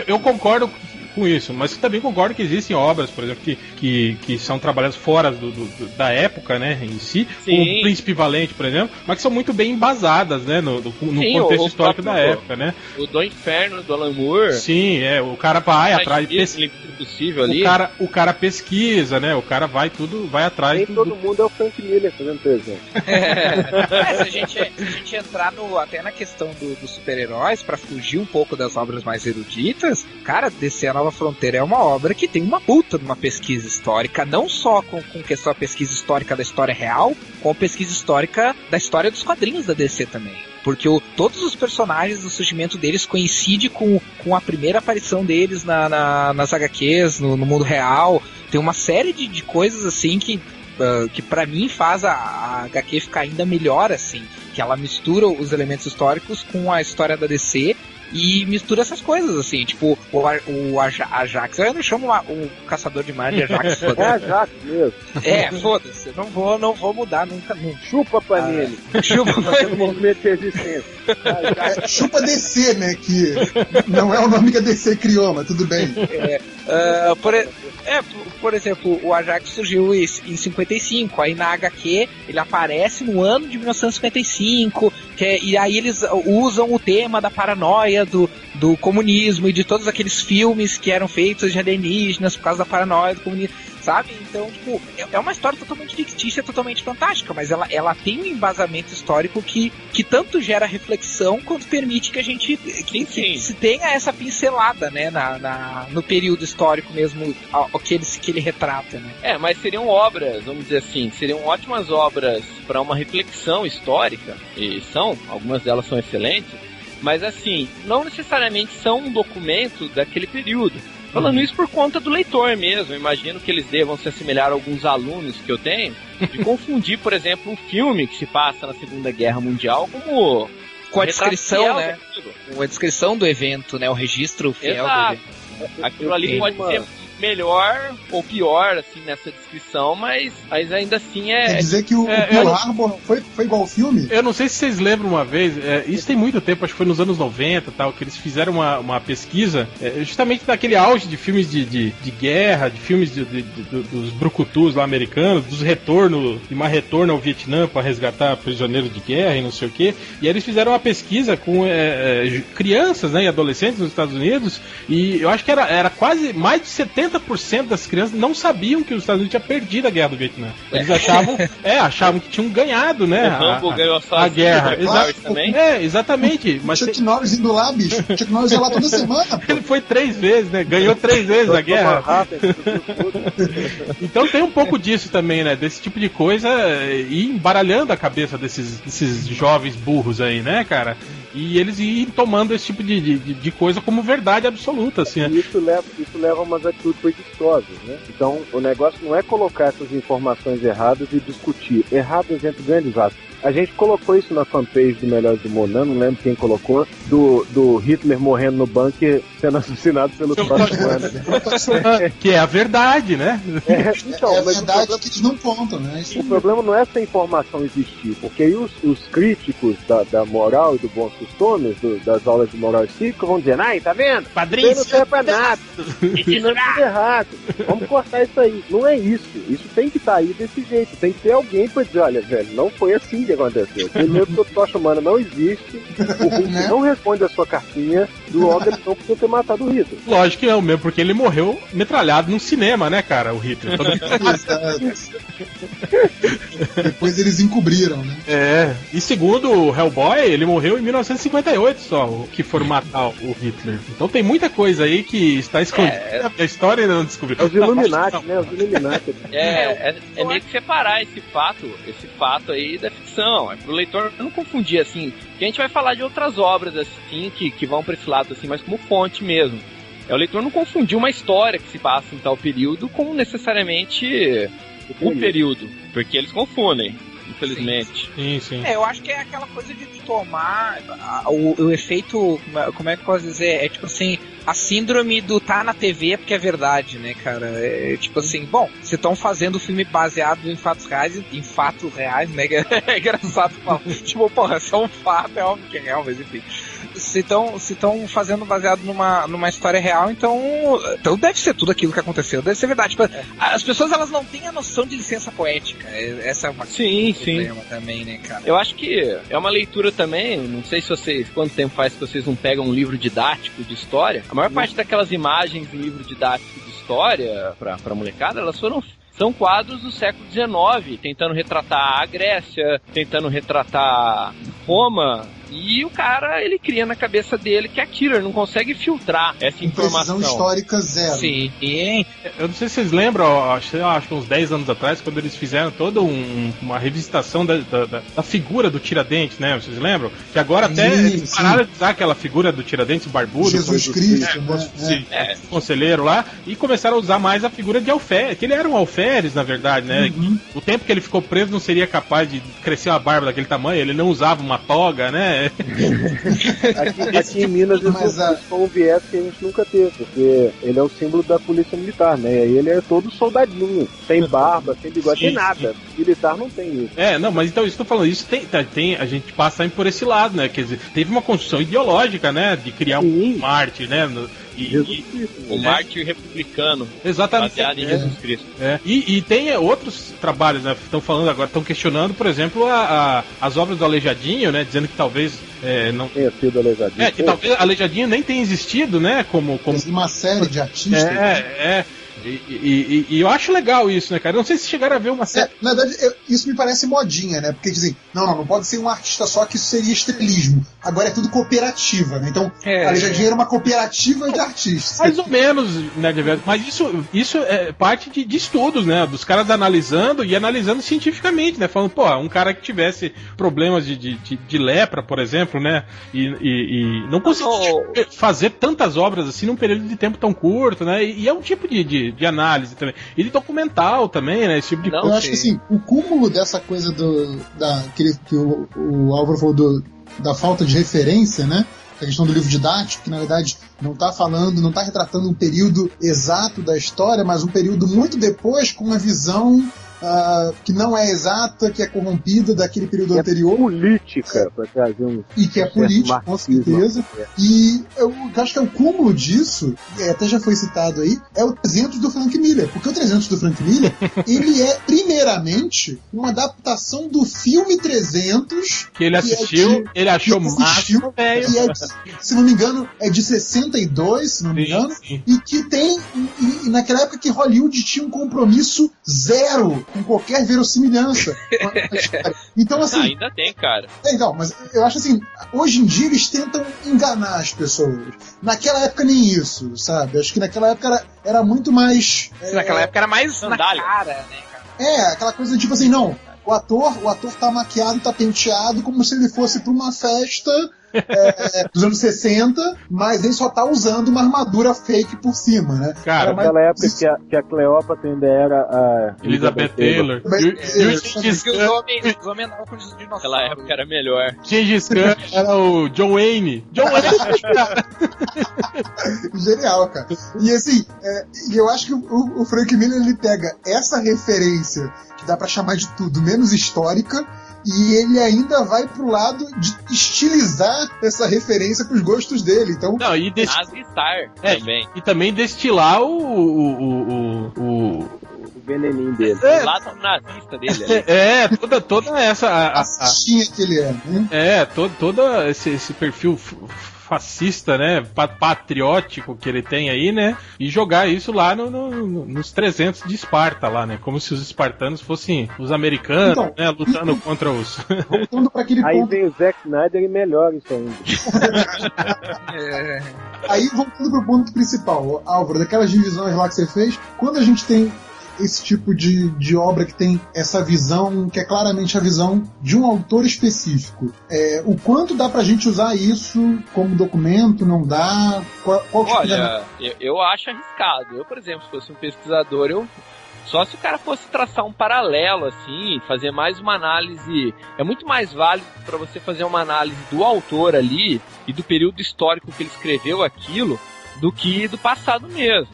Eu concordo com isso, mas também concordo que existem obras, por exemplo, que são trabalhadas fora da época, né, em si, como o Príncipe Valente, por exemplo, mas que são muito bem embasadas, né, no contexto histórico da época, né. O do Inferno, do Alan Moore. Sim, o cara vai atrás possível ali. O cara pesquisa, né, o cara vai atrás. Nem todo mundo é o Frank Miller fazendo presente. Se a gente entrar até na questão dos super-heróis, pra fugir um pouco das obras mais eruditas, cara, descer a Nova Fronteira é uma obra que tem uma puta de uma pesquisa histórica, não só com questão da pesquisa histórica da história real, com a pesquisa histórica da história dos quadrinhos da DC também. Porque todos os personagens, o surgimento deles coincide com a primeira aparição deles nas HQs, no mundo real. Tem uma série de coisas assim que pra mim faz a HQ ficar ainda melhor, assim. Que ela mistura os elementos históricos com a história da DC e mistura essas coisas, assim, tipo, o Ajax, eu não chamo o Caçador de Mar de Ajax, foda-se. É Ajax mesmo. Foda-se, não vou mudar nunca. Chupa Panini. Chupa Panini. Movimento de resistência. Chupa DC, né, que não é o nome que a DC criou, mas tudo bem. Por exemplo, o Ajax surgiu em 55, aí na HQ ele aparece no ano de 1955, e aí eles usam o tema da paranoia do comunismo e de todos aqueles filmes que eram feitos de alienígenas por causa da paranoia do comunismo, sabe? Então, tipo, é uma história totalmente fictícia, totalmente fantástica, mas ela tem um embasamento histórico que tanto gera reflexão quanto permite que a gente que se tenha essa pincelada, né, no período histórico mesmo, que ele retrata, né? Mas seriam obras, vamos dizer assim, seriam ótimas obras para uma reflexão histórica, e algumas delas são excelentes, mas assim, não necessariamente são um documento daquele período. Falando isso por conta do leitor mesmo, eu imagino que eles devam se assemelhar a alguns alunos que eu tenho, de confundir, por exemplo, um filme que se passa na Segunda Guerra Mundial com a descrição, né? Com a descrição do evento, né? O registro fiel do evento. Aquilo ali pode ser melhor ou pior, assim, nessa descrição, mas ainda assim Quer dizer que o Pearl Harbor foi igual ao filme? Eu não sei se vocês lembram uma vez, isso tem muito tempo, acho que foi nos anos 90 tal, que eles fizeram uma pesquisa justamente daquele auge de filmes de guerra, de filmes dos brucutus lá americanos, dos retorno ao Vietnã para resgatar prisioneiros de guerra e não sei o que, e eles fizeram uma pesquisa com crianças, né, e adolescentes nos Estados Unidos, e eu acho que era quase mais de 70% das crianças não sabiam que os Estados Unidos tinha perdido a guerra do Vietnã. Eles achavam que tinham ganhado, né, a guerra. Exatamente. Mas Chuck Norris indo lá, bicho. Chuck Norris ia lá toda semana. Ele foi 3 vezes, né? Ganhou 3 vezes a guerra. Então tem um pouco disso também, né? Desse tipo de coisa e embaralhando a cabeça desses jovens burros aí, né, cara? E eles iam tomando esse tipo de coisa como verdade absoluta, assim, né? Isso leva a umas atitudes preguiçosas, né? Então, o negócio não é colocar essas informações erradas e discutir. Erradas entre grandes aspas. A gente colocou isso na fanpage do Melhores do Monan, não lembro quem colocou, do Hitler morrendo no bunker sendo assassinado pelos Toshmanas. Que é a verdade, né? Então, é a verdade que eles não contam, né? O problema não é essa informação existir, porque aí os críticos da moral e do bons costumes, das aulas de moral e cívica, vão dizer, ai, tá vendo? Padrinho, não serve pra nada. Ensinando tudo errado. Vamos cortar isso aí. Não é isso. Isso tem que estar aí desse jeito. Tem que ter alguém pra dizer, olha, velho, não foi assim que aconteceu. Primeiro que o Toshimana não existe, o Hulk não responde a sua cartinha, logo ele não podia ter matado o Hitler. Lógico que não, mesmo porque ele morreu metralhado num cinema, né, cara, o Hitler. Depois eles encobriram, né? E segundo o Hellboy, ele morreu em 1958 só, o que for matar o Hitler. Então tem muita coisa aí que está escondida, a história ainda não descobriu. É os Illuminati, né? Os Illuminati. É meio que separar esse fato aí da ficção. É pro leitor não confundir, assim, que a gente vai falar de outras obras, assim, que vão pra esse lado, assim, mas como fonte mesmo. É o leitor não confundir uma história que se passa em tal período com necessariamente o período, porque eles confundem, infelizmente. Sim. Eu acho que é aquela coisa de tomar o efeito, como é que eu posso dizer? É tipo assim, a síndrome do tá na TV é porque é verdade, né, cara? É tipo assim, bom, se estão fazendo o filme baseado em fatos reais, né? É engraçado falar. Tipo, porra, se é um fato, é óbvio que é real, mas enfim. Se estão fazendo baseado numa história real, então deve ser tudo aquilo que aconteceu, deve ser verdade. Tipo, as pessoas, elas não têm a noção de licença poética. Essa é uma problema também, né, cara? Eu acho que é uma leitura também, não sei se vocês, quanto tempo faz que vocês não pegam um livro didático de história. A maior parte daquelas imagens em livro didático de história pra molecada, elas são quadros do século XIX, tentando retratar a Grécia, tentando retratar Roma. E o cara, ele cria na cabeça dele que aquilo, ele não consegue filtrar essa informação. Precisão histórica zero. Sim. Eu não sei se vocês lembram, acho que uns 10 anos atrás, quando eles fizeram toda uma revisitação da figura do Tiradentes, né? Vocês lembram? Que agora até eles pararam de usar aquela figura do Tiradentes barbudo. Jesus Cristo, conselheiro lá, e começaram a usar mais a figura de alferes, que ele era um alferes, na verdade, né? O tempo que ele ficou preso não seria capaz de crescer uma barba daquele tamanho, ele não usava uma toga, né? Aqui em Minas isso foi um viés que a gente nunca teve, porque ele é o símbolo da polícia militar, né? E aí ele é todo soldadinho, sem barba, sem bigode, sem nada. Militar não tem isso. Não, mas então, isso que eu tô falando, isso tem a gente passa aí por esse lado, né? Quer dizer, teve uma construção ideológica, né? De criar um mártir, né? O mártir republicano. Exatamente. Baseado em Jesus Cristo. E tem outros trabalhos, né? Estão falando agora, estão questionando, por exemplo, as obras do Aleijadinho, né? Dizendo que talvez não tenha sido Aleijadinho. Que talvez Aleijadinho nem tenha existido, né? Como uma série de artistas. E eu acho legal isso, né, cara? Eu não sei se chegaram a ver uma série. Na verdade, isso me parece modinha, né? Porque dizem, não pode ser um artista só, que isso seria estrelismo. Agora é tudo cooperativa, né? Então, a Aleijadinho era uma cooperativa de artistas. Mais ou menos, né, mas isso é parte de estudos, né? Dos caras analisando cientificamente, né? Falando, um cara que tivesse problemas de lepra, por exemplo, né? E não conseguiu fazer tantas obras assim num período de tempo tão curto, né? E é um tipo de análise também. E de documental também, né? Esse tipo de coisa. Eu acho que assim, o cúmulo dessa coisa que o Álvaro falou da falta de referência, né? A questão do livro didático, que na verdade não está retratando um período exato da história, mas um período muito depois, com uma visão que não é exata, que é corrompida daquele período anterior. Política, para trazer e que é política, com certeza. E eu acho que é o cúmulo disso, até já foi citado aí, é o 300 do Frank Miller. Porque o 300 do Frank Miller, ele é, primeiramente, uma adaptação do filme 300. Que ele assistiu, ele achou massa, velho. Se não me engano, é de 62, se não me engano. Sim. E que tem, e naquela época que Hollywood tinha um compromisso zero com qualquer verossimilhança. Então, assim... Ainda tem, cara. Então, mas eu acho assim, hoje em dia eles tentam enganar as pessoas. Naquela época nem isso, sabe? Acho que naquela época era muito mais... Naquela época era mais na cara, né, cara? Aquela coisa tipo assim, não... O ator tá maquiado, tá penteado como se ele fosse pra uma festa dos anos 60, mas ele só tá usando uma armadura fake por cima, né? Cara, naquela época que a Cleópatra ainda era a Elizabeth Taylor. E o Gengis Khan. Os homens andavam com os dinossauros. Naquela época era melhor. Gengis Khan era o John Wayne. Cara. Genial, cara. E assim, eu acho que o Frank Miller, ele pega essa referência, que dá pra chamar de tudo menos histórica, e ele ainda vai pro lado de estilizar essa referência pros gostos dele. Então, não, e Star também. E também destilar o veneninho dele. O lado nazista dele. Toda essa... A cistinha que ele é. Todo esse perfil fascista, né, patriótico que ele tem aí, né, e jogar isso lá nos 300 de Esparta lá, né, como se os espartanos fossem os americanos, então, né, lutando contra os... Voltando para aquele aí ponto... vem o Zack Snyder e melhora isso ainda. Aí, voltando pro ponto principal, Álvaro, daquelas divisões lá que você fez, quando a gente tem esse tipo de obra que tem essa visão, que é claramente a visão de um autor específico, o quanto dá pra gente usar isso como documento, não dá? Olha, eu acho arriscado. Eu, por exemplo, se fosse um pesquisador, só se o cara fosse traçar um paralelo, assim, fazer mais uma análise. É muito mais válido para você fazer uma análise do autor ali e do período histórico que ele escreveu aquilo, do que do passado mesmo.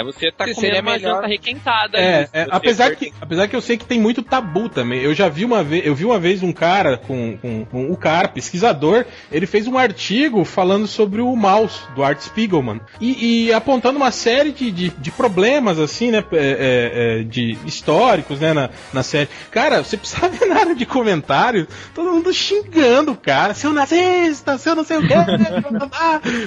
Você tá comendo uma janta requentada. Apesar que eu sei que tem muito tabu também. Eu vi uma vez um cara com o cara, pesquisador, ele fez um artigo falando sobre o mouse do Art Spiegelman e apontando uma série de problemas, assim, né, de históricos, né, na série. Cara, você precisa ver na área de comentários, todo mundo xingando o cara, seu nazista, seu não sei o que,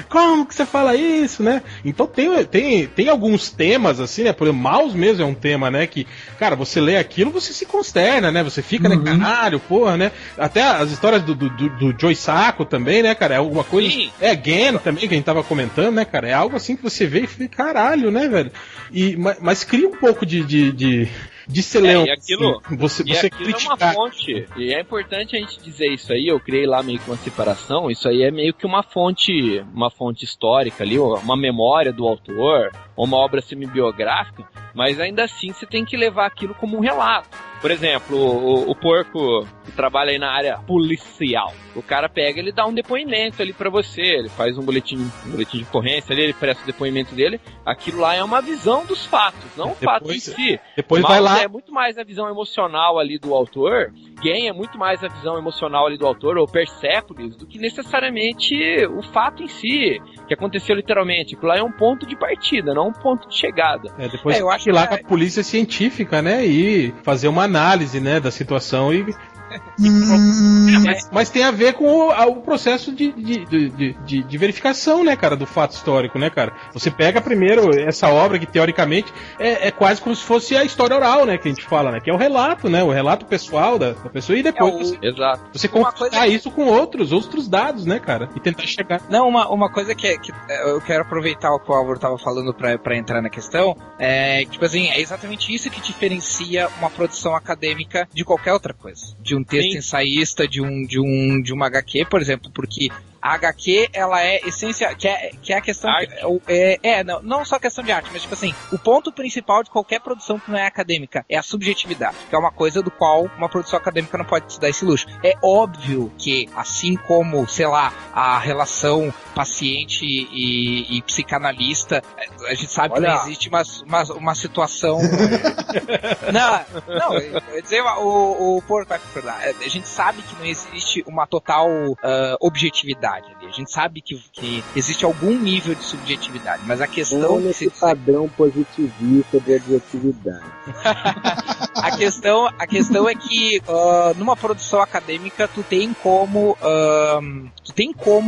como que você fala isso, né? Então tem alguns temas, assim, né? Por exemplo, mouse mesmo é um tema, né? Que, cara, você lê aquilo, você se consterna, né? Você fica, né? Caralho, porra, né? Até as histórias do Joe Sacco também, né, cara? É alguma coisa... Sim. Again também, que a gente tava comentando, né, cara? É algo assim que você vê e fica, caralho, né, velho? Mas cria um pouco de celeuma. E aquilo, você criticar. É uma fonte. E é importante a gente dizer isso aí. Eu criei lá meio que uma separação. Isso aí é meio que uma fonte histórica ali, uma memória do autor, uma obra semi-biográfica. Mas ainda assim você tem que levar aquilo como um relato. Por exemplo, o porco que trabalha aí na área policial. O cara pega, ele dá um depoimento ali pra você. Ele faz um boletim de ocorrência ali, ele presta o depoimento dele. Aquilo lá é uma visão dos fatos, não o fato em si. Depois vai lá. É muito mais a visão emocional ali do autor. Game é muito mais a visão emocional ali do autor, ou Persepolis, do que necessariamente o fato em si, que aconteceu literalmente. Aquilo lá é um ponto de partida, não um ponto de chegada. Depois eu acho que ir lá com a polícia científica, né, e fazer uma análise, né, da situação e... Mas tem a ver com o processo de verificação, né, cara, do fato histórico, né, cara? Você pega primeiro essa obra que teoricamente é quase como se fosse a história oral, né, que a gente fala, né, que é o relato, né, o relato pessoal da pessoa, e depois você confrontar isso com outros dados, né, cara, e tentar chegar. Não, uma coisa que eu quero aproveitar o que o Álvaro tava falando pra entrar na questão, tipo assim, é exatamente isso que diferencia uma produção acadêmica de qualquer outra coisa, de um texto ensaísta, de uma HQ, por exemplo, porque a HQ, ela é essência, que é a questão não só a questão de arte, mas tipo assim, o ponto principal de qualquer produção que não é acadêmica é a subjetividade, que é uma coisa do qual uma produção acadêmica não pode se dar esse luxo. É óbvio que, assim como, sei lá, a relação paciente e psicanalista, a gente sabe que não existe uma situação... não, eu ia dizer, o Porto vai concordar. A gente sabe que não existe uma total objetividade ali. A gente sabe que existe algum nível de subjetividade, mas a questão... Não nesse padrão positivista de objetividade. A questão é que numa produção acadêmica tu tem como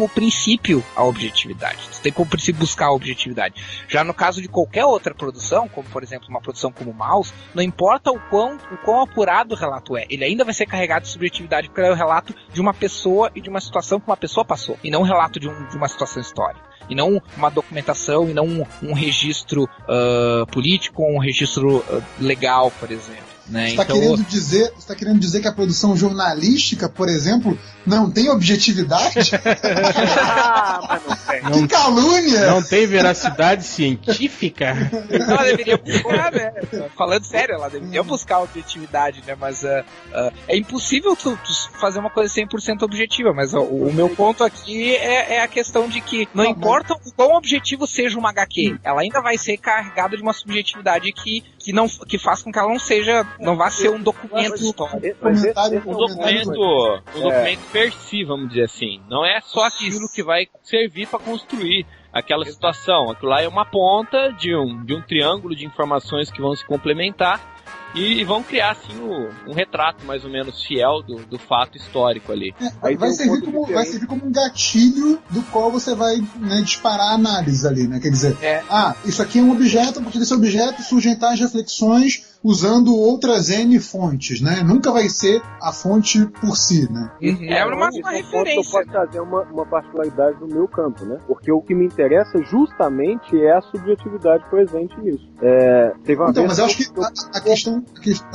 princípio a objetividade. Tu tem como princípio buscar a objetividade. Já no caso de qualquer outra produção, como por exemplo uma produção como Mouse, não importa o quão apurado o relato é, ele ainda vai ser carregado de subjetividade, porque ele é o relato de uma pessoa e de uma situação que uma pessoa passou, e não um relato de uma situação histórica, e não uma documentação, e não um registro político ou um registro legal, por exemplo. né? Você está querendo dizer que a produção jornalística, por exemplo, não tem objetividade? Que calúnia! Não tem veracidade científica? Ela deveria buscar, né? Falando sério, ela deveria buscar objetividade, né? Mas é impossível tu fazer uma coisa 100% objetiva, mas o meu ponto aqui é a questão de que não importa o quão objetivo seja uma HQ, ela ainda vai ser carregada de uma subjetividade que faz com que ela não vá ser um documento histórico. Um documento per si, vamos dizer assim. Não é só aquilo que vai servir para construir aquela situação. Aquilo lá é uma ponta de um triângulo de informações que vão se complementar e vão criar, assim, um retrato mais ou menos fiel do fato histórico ali. Vai servir como um gatilho do qual você vai, né, disparar a análise ali, né? Quer dizer, isso aqui é um objeto, a partir desse objeto surgem tais reflexões usando outras N fontes, né? Nunca vai ser a fonte por si, né? É uma referência. Eu posso trazer uma particularidade do meu campo, né? Porque o que me interessa justamente é a subjetividade presente nisso. Mas eu acho que a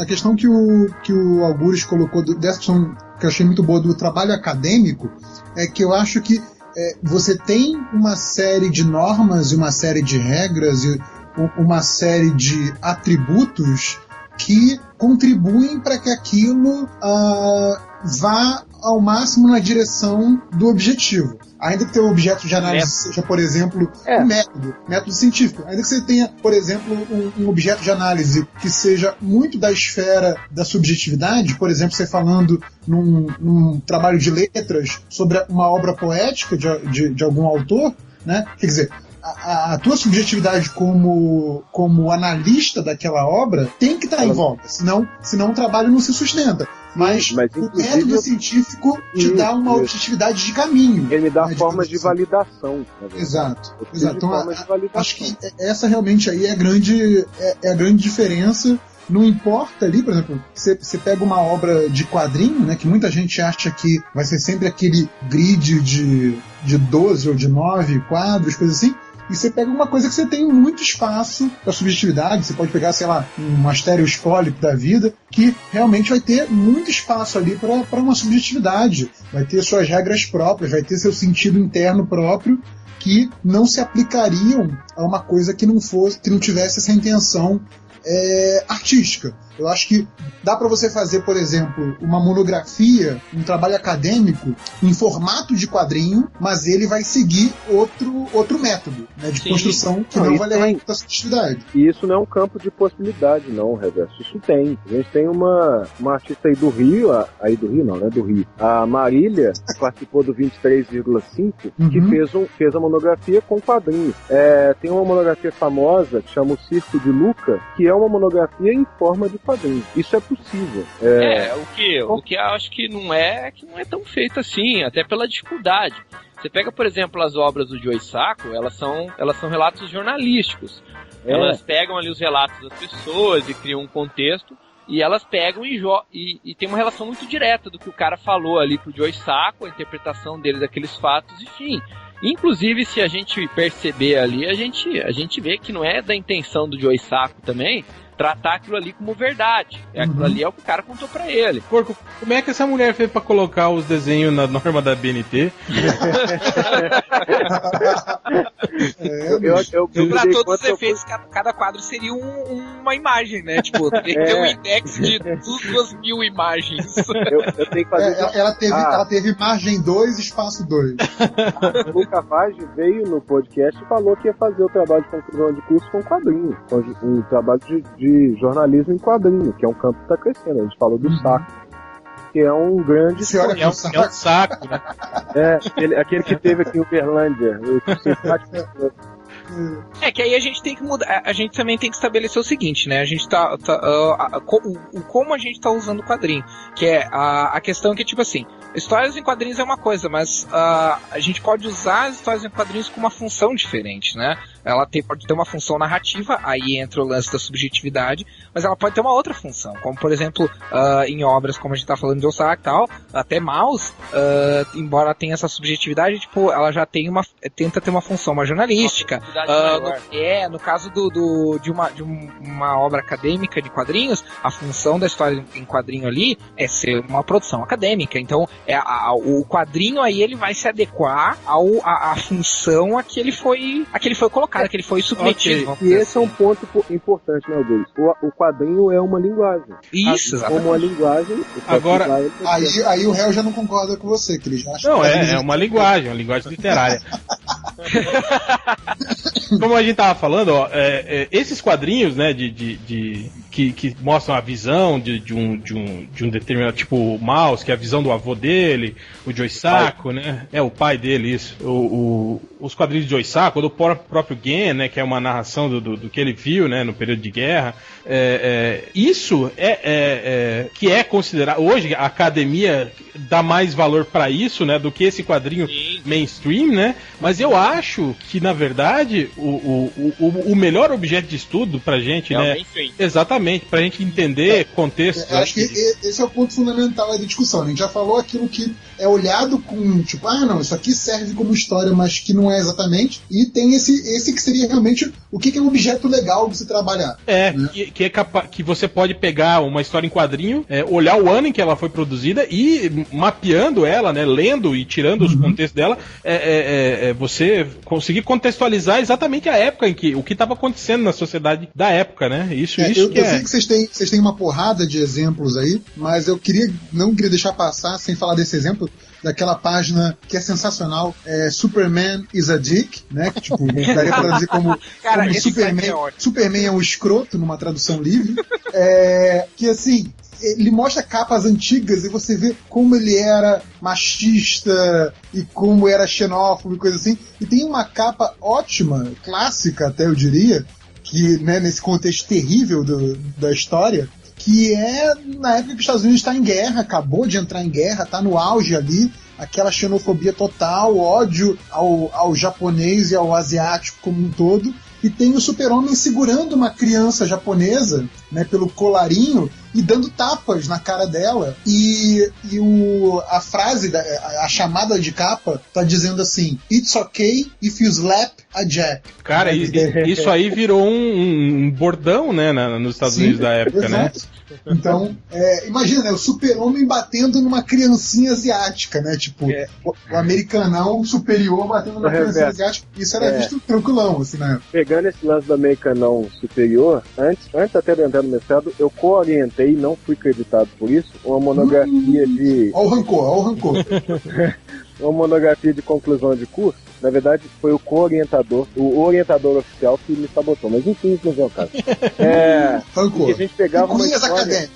questão que o Algures colocou dessa questão que eu achei muito boa do trabalho acadêmico é que eu acho que você tem uma série de normas e uma série de regras e uma série de atributos que contribuem para que aquilo vá ao máximo na direção do objetivo. Ainda que teu objeto de análise seja, por exemplo, um método científico. Ainda que você tenha, por exemplo, um objeto de análise que seja muito da esfera da subjetividade, por exemplo, você falando num trabalho de letras sobre uma obra poética de algum autor, né? Quer dizer, a tua subjetividade como analista daquela obra tem que estar em volta, senão o trabalho não se sustenta. Mas o método científico te dá uma objetividade de caminho. Ele me dá formas de validação. Exato. Então, acho que essa realmente aí é a grande diferença. Não importa ali, por exemplo, você pega uma obra de quadrinho, né, que muita gente acha que vai ser sempre aquele grid de 12 ou de 9 quadros, coisa assim. E você pega uma coisa que você tem muito espaço para subjetividade, você pode pegar, sei lá, um Astério Escólico da vida, que realmente vai ter muito espaço ali para uma subjetividade, vai ter suas regras próprias, vai ter seu sentido interno próprio, que não se aplicariam a uma coisa que não tivesse essa intenção artística. Eu acho que dá para você fazer, por exemplo, uma monografia, um trabalho acadêmico em formato de quadrinho, mas ele vai seguir outro método, né, de construção que não vai levar em conta a subjetividade. E isso não é um campo de possibilidade, não, Reverso. Isso tem. A gente tem uma artista aí do Rio, a Marília, que participou do 23,5, que fez a monografia com quadrinhos. Tem uma monografia famosa que chama O Circo de Luca, que é uma monografia em forma de quadrinho. Isso é possível. O que eu acho que não é tão feito assim, até pela dificuldade. Você pega, por exemplo, as obras do Joe Sacco, elas são relatos jornalísticos. Elas pegam ali os relatos das pessoas e criam um contexto, e elas pegam e tem uma relação muito direta do que o cara falou ali pro Joe Sacco, a interpretação dele daqueles fatos, enfim. Inclusive, se a gente perceber ali, a gente vê que não é da intenção do Joe Sacco também tratar aquilo ali como verdade. Aquilo ali é o que o cara contou pra ele. Porco, como é que essa mulher fez pra colocar os desenhos na norma da BNT? Pra todos os efeitos, cada quadro seria uma imagem, né? Tipo, tem que ter um index de 2.000 imagens. Eu tenho que fazer ela teve margem 2, espaço 2. A Luca Vaz veio no podcast e falou que ia fazer o trabalho de conclusão de curso com quadrinho. Um trabalho de jornalismo em quadrinho, que é um campo que está crescendo. A gente falou do Sacco, que é um grande... É um saco, né? Aquele que teve aqui em Uberlândia. Que aí a gente tem que mudar, a gente também tem que estabelecer o seguinte, né? A gente como a gente tá usando o quadrinho, que é a questão que, tipo assim, histórias em quadrinhos é uma coisa, mas a gente pode usar as histórias em quadrinhos com uma função diferente, né? Ela pode ter uma função narrativa, aí entra o lance da subjetividade, mas ela pode ter uma outra função, como por exemplo, em obras como a gente tá falando de Osaka e tal, até Maus, embora tenha essa subjetividade, tipo, ela já tem tenta ter uma função mais jornalística, quantidade maior. No caso de uma obra acadêmica de quadrinhos, a função da história em quadrinho ali é ser uma produção acadêmica. Então, o quadrinho aí ele vai se adequar à função a que ele foi colocado, a que ele foi submetido. Okay. E esse é um ponto importante, né, Augusto? O quadrinho é uma linguagem. Isso, exatamente. Como uma linguagem. Agora, aí o réu já não concorda com você, que ele já acha não, é uma linguagem literária. Como a gente tava falando, esses quadrinhos, né, que mostram a visão de um determinado, tipo o Mouse, que é a visão do avô dele, o Joe Sacco, né? É o pai dele, isso. Os quadrinhos de Joe Sacco, do próprio Gen, né, que é uma narração do que ele viu, né, no período de guerra. Isso que é considerado hoje a academia dá mais valor para isso, né, do que esse quadrinho mainstream, né? Mas eu acho que na verdade o melhor objeto de estudo pra gente, né? Exatamente, pra gente entender contexto. Eu acho que esse é o ponto fundamental da discussão. A gente já falou aquilo que é olhado com, tipo, não, isso aqui serve como história, mas que não é exatamente. E tem esse que seria realmente o que é um objeto legal de se trabalhar. Né? Que você pode pegar uma história em quadrinho, olhar o ano em que ela foi produzida e mapeando ela, né, lendo e tirando os contextos dela, você conseguir contextualizar exatamente a época em que o que estava acontecendo na sociedade da época, né? Eu sei que vocês têm uma porrada de exemplos aí, mas eu não queria deixar passar sem falar desse exemplo daquela página que é sensacional, Superman is a Dick, né? Que, tipo, daria pra traduzir como Superman é um escroto, numa tradução livre. Que assim, ele mostra capas antigas e você vê como ele era machista e como era xenófobo e coisa assim. E tem uma capa ótima, clássica até eu diria, que, né, nesse contexto terrível da história, que é na época que os Estados Unidos está em guerra, acabou de entrar em guerra, está no auge ali, aquela xenofobia total, ódio ao japonês e ao asiático como um todo. E tem o Super-Homem segurando uma criança japonesa, né, pelo colarinho e dando tapas na cara dela. E a frase, a chamada de capa, tá dizendo assim: "It's okay if you slap a Jap." Cara, isso aí virou um bordão, né, nos Estados Unidos da época, exato, né? Então, imagina, né, o Super-Homem batendo numa criancinha asiática, né? Tipo, o americanão superior batendo numa criancinha asiática. Isso era visto tranquilão, assim, né? Pegando esse lance do americanão superior, antes até de entrar no mestrado, eu co-orientei, não fui creditado por isso, uma monografia de... Ó o rancor. Uma monografia de conclusão de curso. Na verdade, foi o co-orientador, o orientador oficial que me sabotou. Mas enfim, isso não é o caso. Rancor. A gente pegava uma história...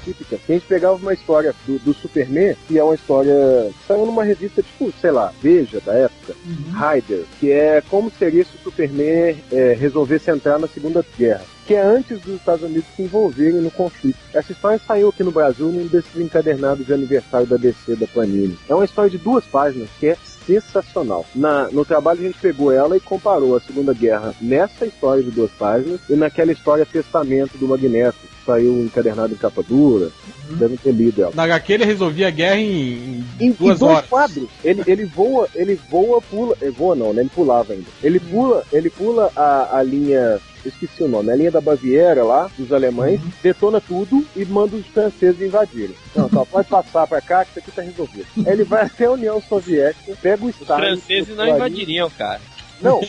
típica. A gente pegava uma história do Superman, que é uma história que saiu numa revista, tipo, sei lá, Veja, da época, Rider, que é como seria se o Superman resolvesse entrar na Segunda Guerra, que é antes dos Estados Unidos se envolverem no conflito. Essa história saiu aqui no Brasil num desses encadernados de aniversário da DC, da Panini. É uma história de 2 páginas que é sensacional. No trabalho a gente pegou ela e comparou a Segunda Guerra nessa história de 2 páginas e naquela história Testamento do Magneto, que saiu encadernado em capa dura. Devem ter lido ela. Na HQ ele resolvia a guerra em 2 horas. Quadros. Ele voa, pula. Voa não, né? Ele pulava ainda. Ele pula a linha... Esqueci o nome, a linha da Baviera lá, dos alemães, detona tudo e manda os franceses invadirem. Não, só pode passar pra cá que isso aqui tá resolvido. Aí ele vai até a União Soviética, pega o Stalin... Os franceses não invadiriam, cara. Não.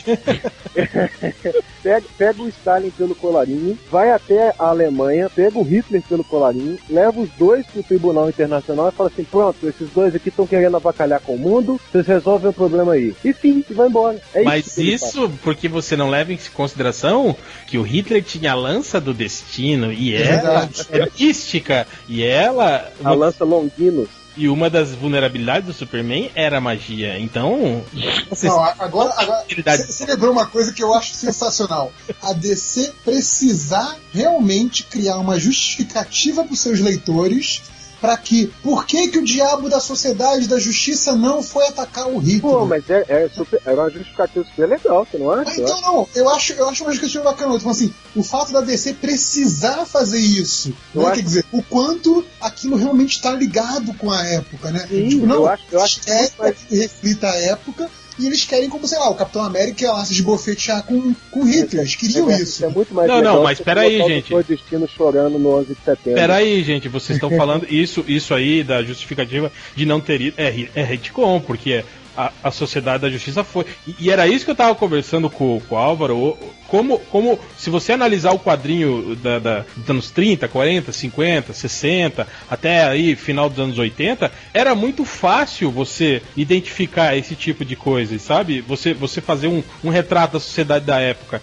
Pega o Stalin pelo colarinho, vai até a Alemanha, pega o Hitler pelo colarinho, leva os dois pro Tribunal Internacional e fala assim: pronto, esses dois aqui estão querendo avacalhar com o mundo, vocês resolvem o problema aí. E fim, e vai embora. Mas isso porque você não leva em consideração que o Hitler tinha a lança do destino e ela é mística e ela... A lança Longinus. E uma das vulnerabilidades do Superman era a magia. Então... Agora você lembrou uma coisa que eu acho sensacional. A DC precisar realmente criar uma justificativa para os seus leitores para que... Por que o diabo da sociedade da justiça não foi atacar o Hitler? Pô, mas era uma justificativa super legal, você não acha? Então não, eu acho uma justificativa bacana. Tipo assim, o fato da DC precisar fazer isso, né? Quer dizer, o quanto aquilo realmente está ligado com a época, né? Sim, tipo, não, eu acho que reflita a época, e eles querem, como, sei lá, o Capitão América lá se esbofetear com Hitler. Eles queriam isso. É muito mais legal. Não, mas peraí, gente. O destino chorando no 11 de setembro. Peraí, gente, vocês estão falando isso aí da justificativa de não ter ido. É retcon, porque a Sociedade da Justiça foi. E era isso que eu tava conversando com o Álvaro. Como se você analisar o quadrinho dos anos 30, 40, 50, 60, até aí final dos anos 80, era muito fácil você identificar esse tipo de coisa, sabe? Você fazer um retrato da sociedade da época,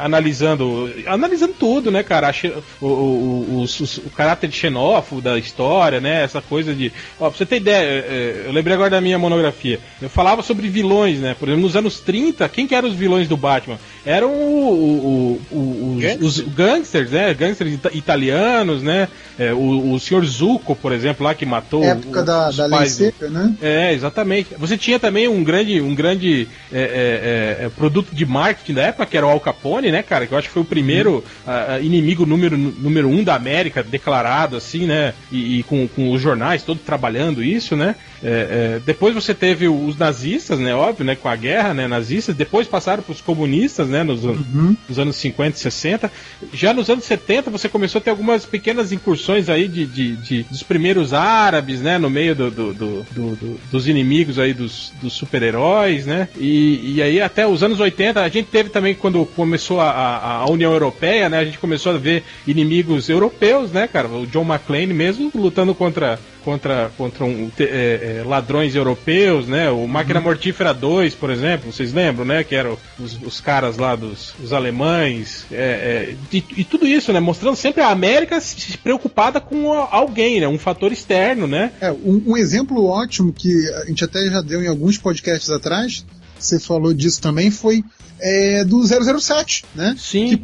analisando tudo, né, cara? O caráter xenófobo da história, né? Essa coisa de... Ó, pra você ter ideia, eu lembrei agora da minha monografia. Eu falava sobre vilões, né? Por exemplo, nos anos 30, quem que eram os vilões do Batman? Eram os gangsters, né? Gangsters italianos, né? O Sr. Zucco, por exemplo, lá que matou... Época da lei seca, né? Exatamente. Você tinha também um grande produto de marketing da época, que era o Al Capone, né, cara? Que eu acho que foi o primeiro inimigo número 1 da América, declarado assim, né? E com os jornais todos trabalhando isso, né? Depois você teve os nazistas, né? Óbvio, né? Com a guerra, né? Nazistas. Depois passaram para os comunistas, né? Nos anos 50 e 60. Já nos anos 70 você começou a ter algumas pequenas incursões aí dos primeiros árabes, né? No meio dos inimigos aí dos super-heróis, né? E aí até os anos 80 a gente teve também, quando começou a União Europeia, né? A gente começou a ver inimigos europeus, né, cara? O John McClane mesmo lutando contra ladrões europeus, né? O Máquina Mortífera 2, por exemplo, vocês lembram, né? Que eram os caras lá os alemães, e tudo isso, né? Mostrando sempre a América se preocupada com alguém, né? Um fator externo, né? Um exemplo ótimo que a gente até já deu em alguns podcasts atrás, você falou disso também, foi do 007, né? Sim. Que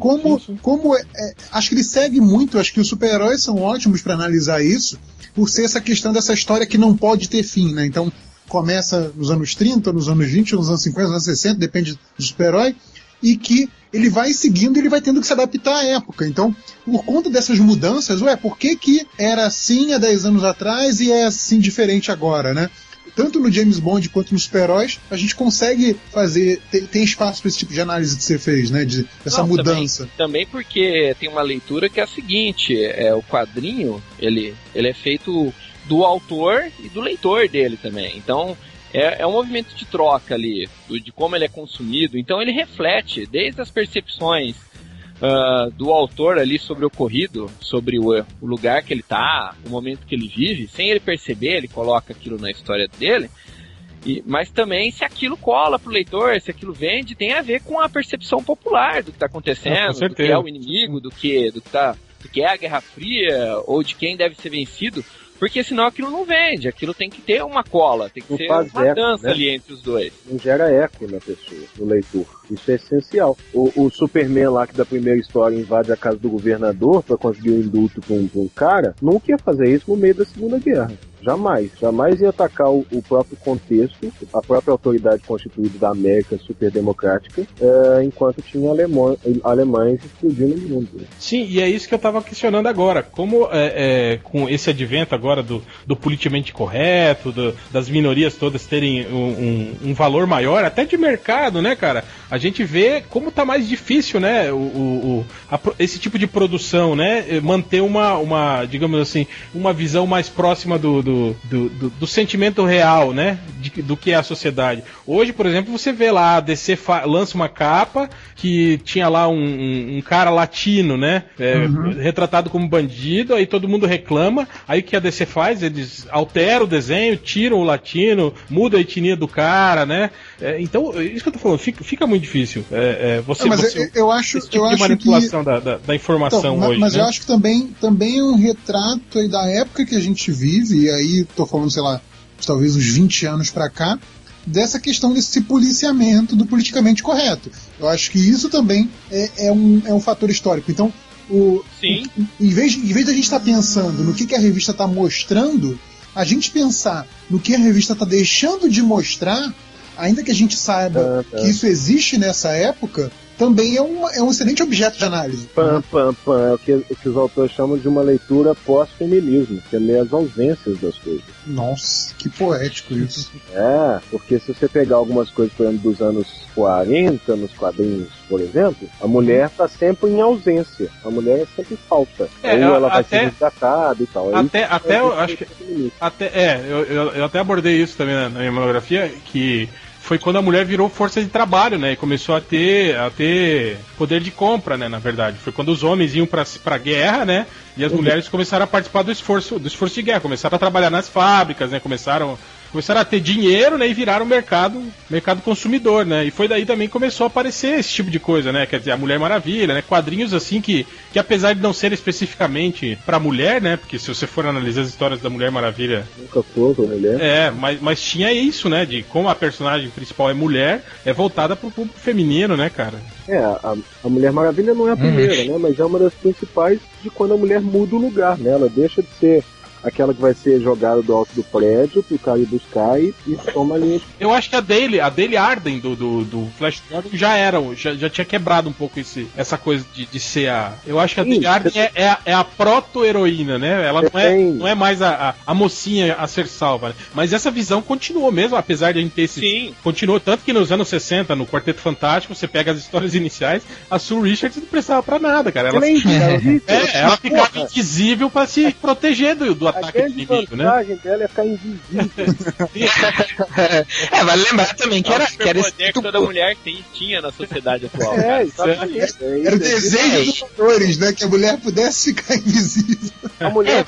acho que ele segue muito, acho que os super-heróis são ótimos para analisar isso, por ser essa questão dessa história que não pode ter fim, né? Então, começa nos anos 30, nos anos 20, nos anos 50, nos anos 60, depende do super-herói, e que ele vai seguindo e ele vai tendo que se adaptar à época. Então, por conta dessas mudanças, por que era assim há 10 anos atrás e é assim diferente agora, né? Tanto no James Bond quanto nos super-heróis, a gente consegue fazer, tem espaço para esse tipo de análise que você fez, né? Dessa mudança. Também porque tem uma leitura que é a seguinte, o quadrinho, ele é feito do autor e do leitor dele também. Então, é um movimento de troca ali, de como ele é consumido. Então, ele reflete desde as percepções do autor ali sobre o ocorrido, sobre o lugar que ele tá, o momento que ele vive, sem ele perceber, ele coloca aquilo na história dele, mas também se aquilo cola pro leitor, se aquilo vende, tem a ver com a percepção popular do que tá acontecendo, do que é o inimigo, do que é a Guerra Fria, ou de quem deve ser vencido, porque senão aquilo não vende, aquilo tem que ter uma cola, tem que ser uma dança, né? Ali entre os dois. Não gera eco na pessoa, no leitor. Isso é essencial. O Superman lá, que da primeira história invade a casa do governador para conseguir um indulto com um cara, não quer fazer isso no meio da Segunda Guerra. Jamais ia atacar o próprio contexto, a própria autoridade constituída da América superdemocrática, enquanto tinha alemães explodindo no mundo. Sim, e é isso que eu estava questionando agora. Como com esse advento agora do politicamente correto, das minorias todas terem um valor maior, até de mercado, né, cara? A gente vê como tá mais difícil, né, esse tipo de produção, né, manter uma digamos assim, uma visão mais próxima do sentimento real, né, do que é a sociedade. Hoje, por exemplo, você vê lá, a DC lança uma capa que tinha lá um cara latino, né, retratado como bandido, aí todo mundo reclama, aí o que a DC faz? Eles alteram o desenho, tiram o latino, muda a etnia do cara, né, então, isso que eu tô falando, fica muito difícil. Eu acho esse tipo de manipulação da informação hoje. Mas né? eu acho que também é um retrato aí da época que a gente vive, e aí tô falando, sei lá, talvez uns 20 anos pra cá, dessa questão desse policiamento do politicamente correto. Eu acho que isso também é um fator histórico. Então, em vez da gente estar pensando no que a revista está mostrando, a gente pensar no que a revista está deixando de mostrar, ainda que a gente saiba que isso existe nessa época, também é um excelente objeto de análise. É o que os autores chamam de uma leitura pós-feminismo, que é ler as ausências das coisas. Nossa, que poético isso. Porque se você pegar algumas coisas, por exemplo, dos anos 40, nos quadrinhos, por exemplo, a mulher está sempre em ausência. A mulher é sempre falta. Ou ela vai ser resgatada e tal. Eu até abordei isso também na minha monografia, que foi quando a mulher virou força de trabalho, né? E começou a ter poder de compra, né? Na verdade. Foi quando os homens iam pra guerra, né? E as mulheres começaram a participar do esforço de guerra. Começaram a trabalhar nas fábricas, né? Começaram a ter dinheiro, né? E viraram mercado consumidor, né? E foi daí também que começou a aparecer esse tipo de coisa, né? Quer dizer, a Mulher Maravilha, né? Quadrinhos assim que apesar de não ser especificamente pra mulher, né? Porque se você for analisar as histórias da Mulher Maravilha... Nunca foi pra mulher. Mas tinha isso, né? De como a personagem principal é mulher, é voltada pro público feminino, né, cara? A Mulher Maravilha não é a primeira, né? Mas é uma das principais de quando a mulher muda o lugar, né? Ela deixa de ser aquela que vai ser jogada do alto do prédio pro cara ir buscar e toma a linha. Eu acho que a Daily Arden do Flash Gordon já tinha quebrado um pouco essa coisa de ser a... Eu acho que a Daily Arden é a proto-heroína, né? Ela não é mais a mocinha a ser salva, né? Mas essa visão continuou mesmo, apesar de a gente ter esse... Sim. Continuou, tanto que nos anos 60, no Quarteto Fantástico, você pega as histórias iniciais, a Sue Richards não prestava pra nada, cara. Ela ficava invisível pra se proteger do ataque inimigo, né? A vantagem dela é ficar invisível. Vale lembrar também que era poder que toda mulher tinha na sociedade atual. Exatamente. Era o desejo dos autores, né? Que a mulher pudesse ficar invisível. A mulher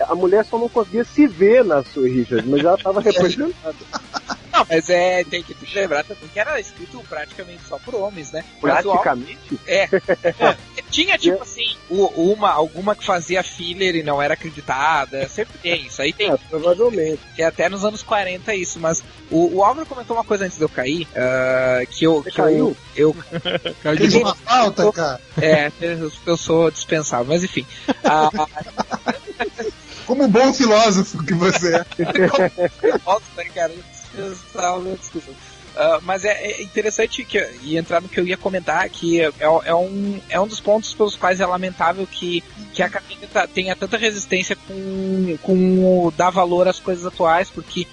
a mulher só não conseguia se ver na Sue Richards, mas ela estava representada. Não, mas tem que lembrar também que era escrito praticamente só por homens, né? Praticamente? Tinha, tipo assim, alguma que fazia filler e não era acreditada. Sempre tem, isso aí tem. Provavelmente. Que é até nos anos 40 isso, mas o Álvaro comentou uma coisa antes de eu cair, caiu? Fez uma falta, cara. Eu sou dispensável, mas enfim. Como um bom filósofo que você é. Desculpa. Mas é interessante e entrar no que eu ia comentar, que é um dos pontos pelos quais é lamentável que a academia tenha tanta resistência com dar valor às coisas atuais, porque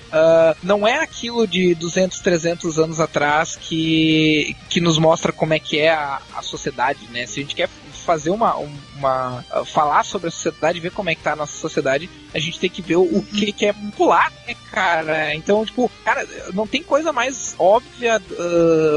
não é aquilo de 200, 300 anos atrás que nos mostra como é que é a sociedade, né? Se a gente quer fazer falar sobre a sociedade, ver como é que tá a nossa sociedade, a gente tem que ver o que é popular, né, cara? Então, tipo, cara, não tem coisa mais óbvia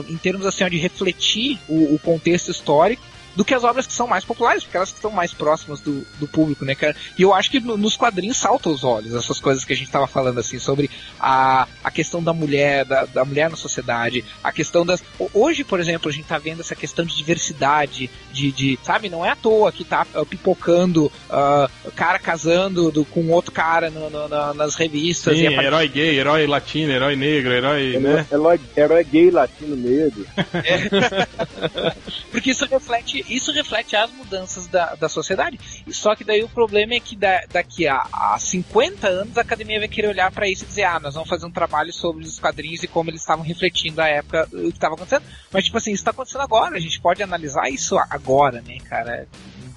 em termos assim, de refletir o contexto histórico do que as obras que são mais populares, porque elas estão mais próximas do público, né, cara? E eu acho que nos quadrinhos saltam os olhos essas coisas que a gente tava falando, assim, sobre a questão da mulher, da mulher na sociedade, a questão das... Hoje, por exemplo, a gente tá vendo essa questão de diversidade, sabe, não é à toa que tá pipocando cara casando com outro cara nas revistas. Sim, herói gay, herói latino, herói negro, herói, né? Herói gay, latino, negro. Porque isso reflete as mudanças da sociedade. Só que daí o problema é que daqui a 50 anos a academia vai querer olhar pra isso e dizer, nós vamos fazer um trabalho sobre os quadrinhos e como eles estavam refletindo a época, o que estava acontecendo. Mas, tipo assim, isso tá acontecendo agora, a gente pode analisar isso agora, né, cara?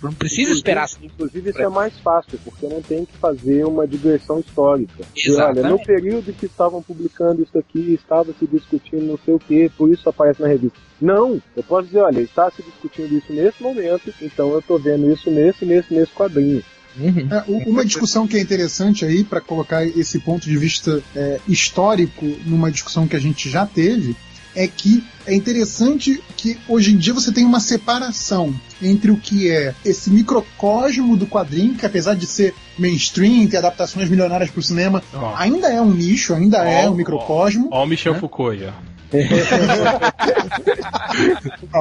Não precisa esperar. Inclusive isso é mais fácil, porque não tem que fazer uma digressão histórica. Exatamente. E, olha, no período que estavam publicando isso aqui, estava se discutindo não sei o que, por isso aparece na revista. Não, eu posso dizer, olha, está se discutindo isso nesse momento, então eu estou vendo isso nesse quadrinho. Uma discussão que é interessante aí, para colocar esse ponto de vista histórico numa discussão que a gente já teve, é que é interessante que hoje em dia você tem uma separação entre o que é esse microcosmo do quadrinho, que apesar de ser mainstream, ter adaptações milionárias para o cinema, ainda é um nicho, ainda é um microcosmo. Ó o Michel Foucault aí,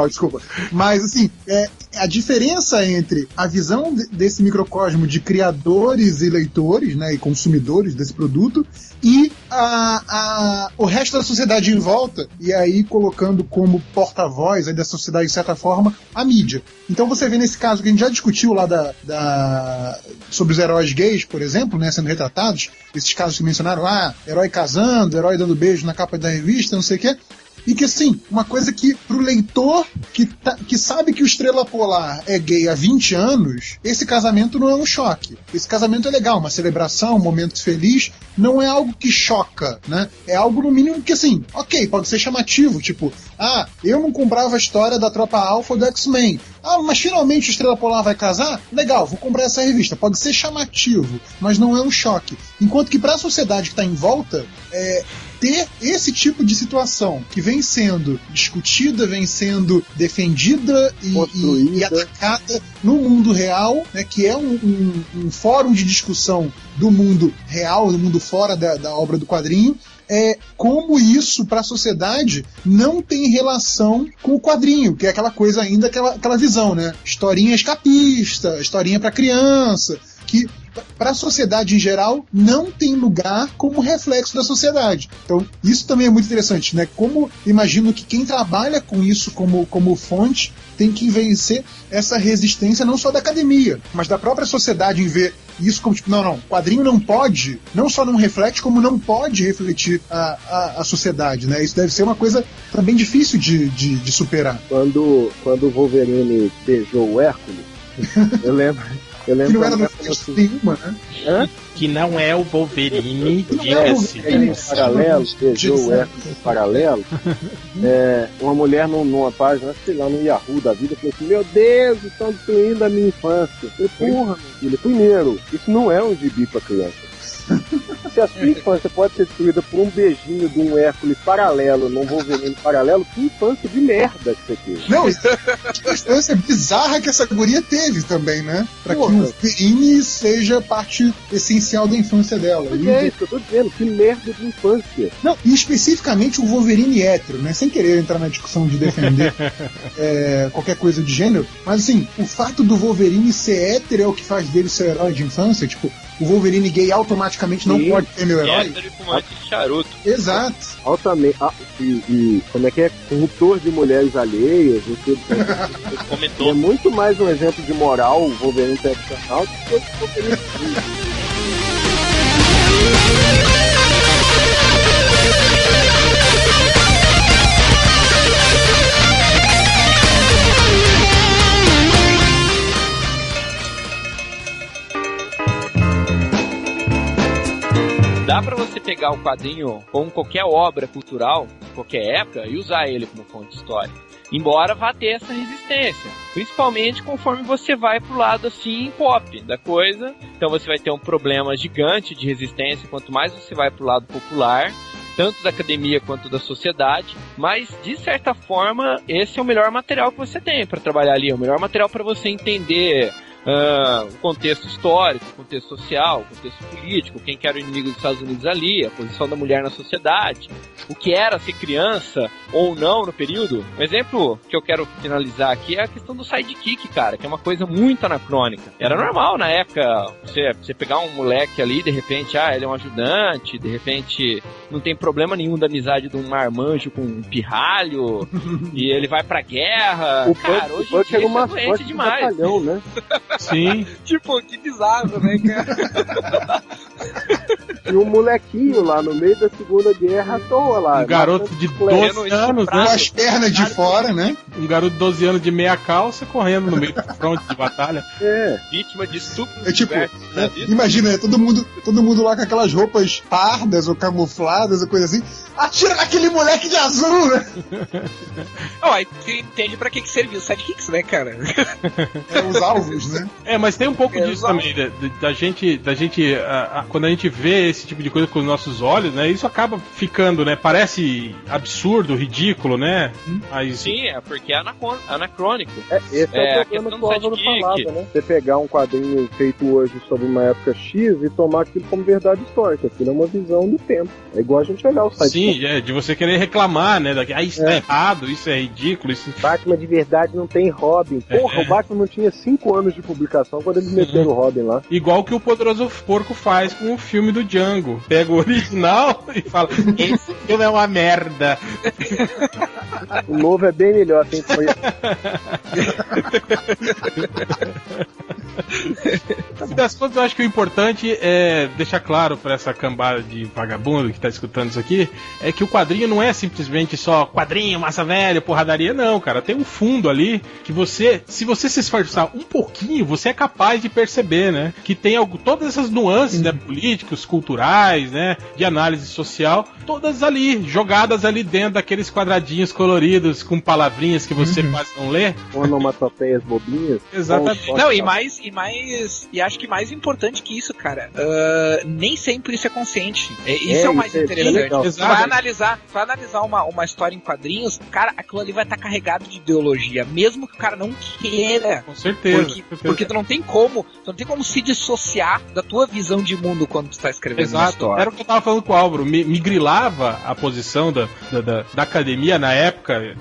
desculpa. Mas assim, a diferença entre a visão desse microcosmo de criadores e leitores, né, e consumidores desse produto, e o resto da sociedade em volta, e aí colocando como porta-voz aí da sociedade, de certa forma, a mídia. Então você vê nesse caso que a gente já discutiu lá sobre os heróis gays, por exemplo, né, sendo retratados, esses casos que mencionaram, herói casando, herói dando beijo na capa da revista, não sei o quê. E que, assim, uma coisa que pro leitor que sabe que o Estrela Polar é gay há 20 anos, esse casamento não é um choque. Esse casamento é legal, uma celebração, um momento feliz, não é algo que choca, né? É algo, no mínimo, que, assim, ok, pode ser chamativo, tipo, eu não comprava a história da Tropa Alpha ou do X-Men. Mas finalmente o Estrela Polar vai casar? Legal, vou comprar essa revista. Pode ser chamativo, mas não é um choque. Enquanto que para a sociedade que está em volta, ter esse tipo de situação que vem sendo discutida, vem sendo defendida e atacada no mundo real, né, que é um fórum de discussão do mundo real, do mundo fora da obra do quadrinho, como isso para a sociedade não tem relação com o quadrinho, que é aquela coisa ainda, aquela visão, né? Historinha escapista, historinha para criança, que para a sociedade em geral não tem lugar como reflexo da sociedade. Então isso também é muito interessante, né? Como imagino que quem trabalha com isso como fonte tem que vencer essa resistência não só da academia, mas da própria sociedade em ver isso como tipo, não, quadrinho não pode, não só não reflete, como não pode refletir a sociedade, né? Isso deve ser uma coisa também difícil de superar. Quando o Wolverine beijou o Hércules, eu lembro que não era no nenhuma, né? Que não é o Wolverine, diga-se. Paralelo, beijou o Hércules em paralelo. Uma mulher numa página, sei lá, no Yahoo da vida, falou assim: meu Deus, estão destruindo a minha infância. Eu falei, porra, meu filho, primeiro, isso não é um gibi pra criança. Se a sua infância pode ser destruída por um beijinho de um Hércules paralelo, num Wolverine paralelo, que infância de merda que você teve. Não, que infância bizarra que essa guria teve também, né? Pra que o Wolverine seja parte essencial da infância dela. É isso que eu tô dizendo, que merda de infância. Não, e especificamente o Wolverine hétero, né? Sem querer entrar na discussão de defender qualquer coisa de gênero, mas assim, o fato do Wolverine ser hétero é o que faz dele ser herói de infância, tipo, o Wolverine gay automaticamente não pode ser meu herói. Hétero e fumante de charuto. Exato. Altamente. E como é que é? Corruptor de mulheres alheias. Comentou. É muito mais um exemplo de moral o Wolverine tradicional do que o Wolverine. Dá pra você pegar o quadrinho como qualquer obra cultural, qualquer época, e usar ele como fonte histórica. Embora vá ter essa resistência, principalmente conforme você vai pro lado assim pop da coisa. Então você vai ter um problema gigante de resistência quanto mais você vai pro lado popular, tanto da academia quanto da sociedade, mas de certa forma esse é o melhor material que você tem para trabalhar ali, é o melhor material para você entender o contexto histórico, o contexto social, o contexto político, quem que era o inimigo dos Estados Unidos ali, a posição da mulher na sociedade, o que era ser criança ou não no período. Um exemplo que eu quero finalizar aqui é a questão do sidekick, cara, que é uma coisa muito anacrônica. Era normal na época você pegar um moleque ali, de repente, ele é um ajudante, de repente não tem problema nenhum da amizade de um marmanjo com um pirralho e ele vai pra guerra. Cara, hoje em dia isso é doente demais. Batalhão, né? Sim. Tipo, que bizarro, né, cara? E um molequinho lá no meio da Segunda Guerra à toa lá. Um garoto de 12 anos, né? Com as pernas de fora, né? Um garoto de 12 anos de meia calça correndo no meio do fronte de batalha. Vítima de estupro. Imagina, todo mundo lá com aquelas roupas pardas ou camufladas ou coisa assim. Atira naquele moleque de azul, né? Aí tu entende pra que serviu os sidekicks, né, cara? Os alvos, né? Mas tem um pouco disso também, da gente quando a gente vê esse tipo de coisa com os nossos olhos, né, isso acaba ficando, né, parece absurdo, ridículo, né? Mas... Sim, porque é anacrônico. Esse é o problema que o Álvaro falava, né? Você pegar um quadrinho feito hoje sobre uma época X e tomar aquilo como verdade histórica, aquilo é uma visão do tempo. É igual a gente olhar o site. Sim, de você querer reclamar, né, isso tá errado, isso é ridículo, isso... Batman de verdade não tem Robin. Porra, o Batman não tinha 5 anos de publicação quando eles meteram o Robin lá. Igual que o Poderoso Porco faz com o filme do Django. Pega o original e fala, esse filme é uma merda. O novo é bem melhor, No fim das contas, eu acho que o importante é deixar claro pra essa cambada de vagabundo que tá escutando isso aqui, é que o quadrinho não é simplesmente só quadrinho, massa velha, porradaria, não, cara. Tem um fundo ali que você, se você se esforçar um pouquinho, você é capaz de perceber, né? Que tem todas essas nuances, né, políticos, culturais, né, de análise social, todas ali, jogadas ali dentro daqueles quadradinhos coloridos com palavrinhas que você quase não lê. Onomatopeias bobinhas. Exatamente. Não, e acho que mais importante que isso, cara, nem sempre isso é consciente. Isso é o mais interessante. Você vai analisar uma história em quadrinhos, cara, aquilo ali vai estar carregado de ideologia, mesmo que o cara não queira. Com certeza. Porque tu não tem como se dissociar da tua visão de mundo quando tu tá escrevendo uma história. Era o que eu tava falando com o Álvaro, me grilava a posição da academia na época,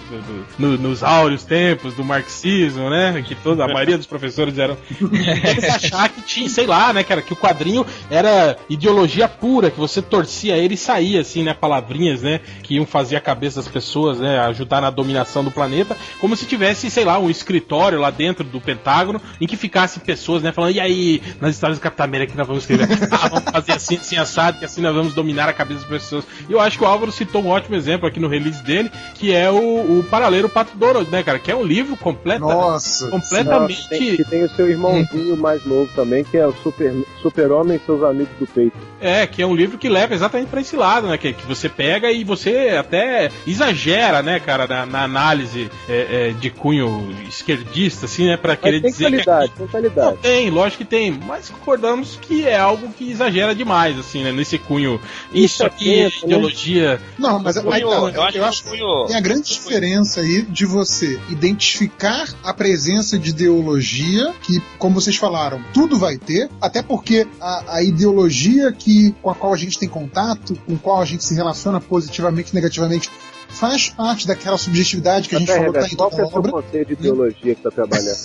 nos áureos tempos do marxismo, né, que a maioria dos professores eram... Eles achavam que tinha, sei lá, né, cara, que o quadrinho era ideologia pura, que você torcia ele e saía, assim, né, palavrinhas, né, que iam fazer a cabeça das pessoas, né, ajudar na dominação do planeta, como se tivesse, sei lá, um escritório lá dentro do Pentágono, em que ficassem pessoas, né, falando, e aí, nas histórias do Capitão América que nós vamos escrever, vamos fazer assim, assim, assado, que assim nós vamos dominar a cabeça das pessoas. E eu acho que o Álvaro citou um ótimo exemplo aqui no release dele, que é o Paraleiro Pato Donald, né, cara, que é um livro completamente... Que tem o seu irmãozinho mais novo também, que é o Super-Homem e seus amigos do peito. Que é um livro que leva exatamente pra esse lado, né, que você pega e você até exagera, né, cara, na análise de cunho esquerdista, assim, né, pra querer dizer tem qualidade. Não, tem, lógico que tem, mas concordamos que é algo que exagera demais, assim, né, nesse cunho, isso aqui é ideologia... Não, mas eu acho que tem a grande diferença aí de você identificar a presença de ideologia, que, como vocês falaram, tudo vai ter, até porque a ideologia com a qual a gente tem contato, com a qual a gente se relaciona positivamente e negativamente, faz parte daquela subjetividade que a gente falou que tá em toda a obra. Qual é o conceito de ideologia que tá trabalhando?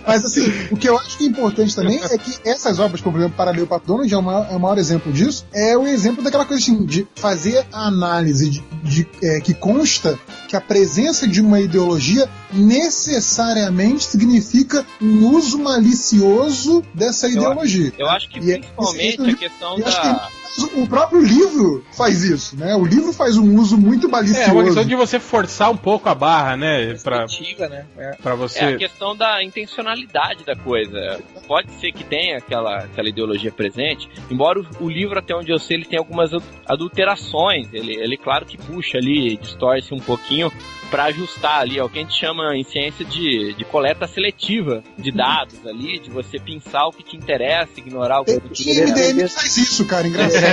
Mas assim, o que eu acho que é importante também é que essas obras, por exemplo, Paraleiro Pato Donald é o maior exemplo disso, é o exemplo daquela coisa assim, de fazer a análise que consta que a presença de uma ideologia necessariamente significa um uso malicioso dessa ideologia. Eu acho que principalmente a questão da... O próprio livro faz isso, né? O livro faz um uso muito malicioso. É uma questão de você forçar um pouco a barra, né? Pra você... É a questão da intencionalidade da coisa. Pode ser que tenha aquela ideologia presente, embora o livro, até onde eu sei, ele tem algumas adulterações. Ele claro que puxa ali, distorce um pouquinho para ajustar ali, é o que a gente chama em ciência de coleta seletiva de dados ali, de você pensar o que te interessa, ignorar o que te interessa. O MDM faz isso, cara, engraçado.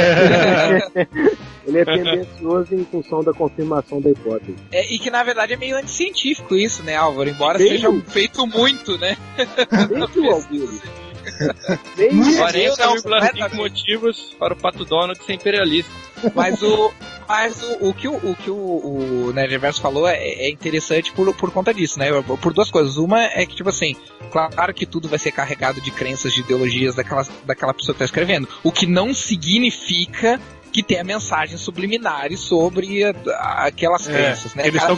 Ele é tendencioso em função da confirmação da hipótese. E que na verdade é meio anticientífico isso, né, Álvaro? Embora seja feito muito, né? Desde o Álvaro. 40,5 motivos para o Pato Donald ser imperialista. Mas o que o Nerd Reverso falou é interessante por conta disso, né? Por duas coisas. Uma é que, tipo assim, claro que tudo vai ser carregado de crenças, de ideologias daquela pessoa que tá escrevendo. O que não significa que tenha mensagens subliminares sobre aquelas crenças, né? Eles estão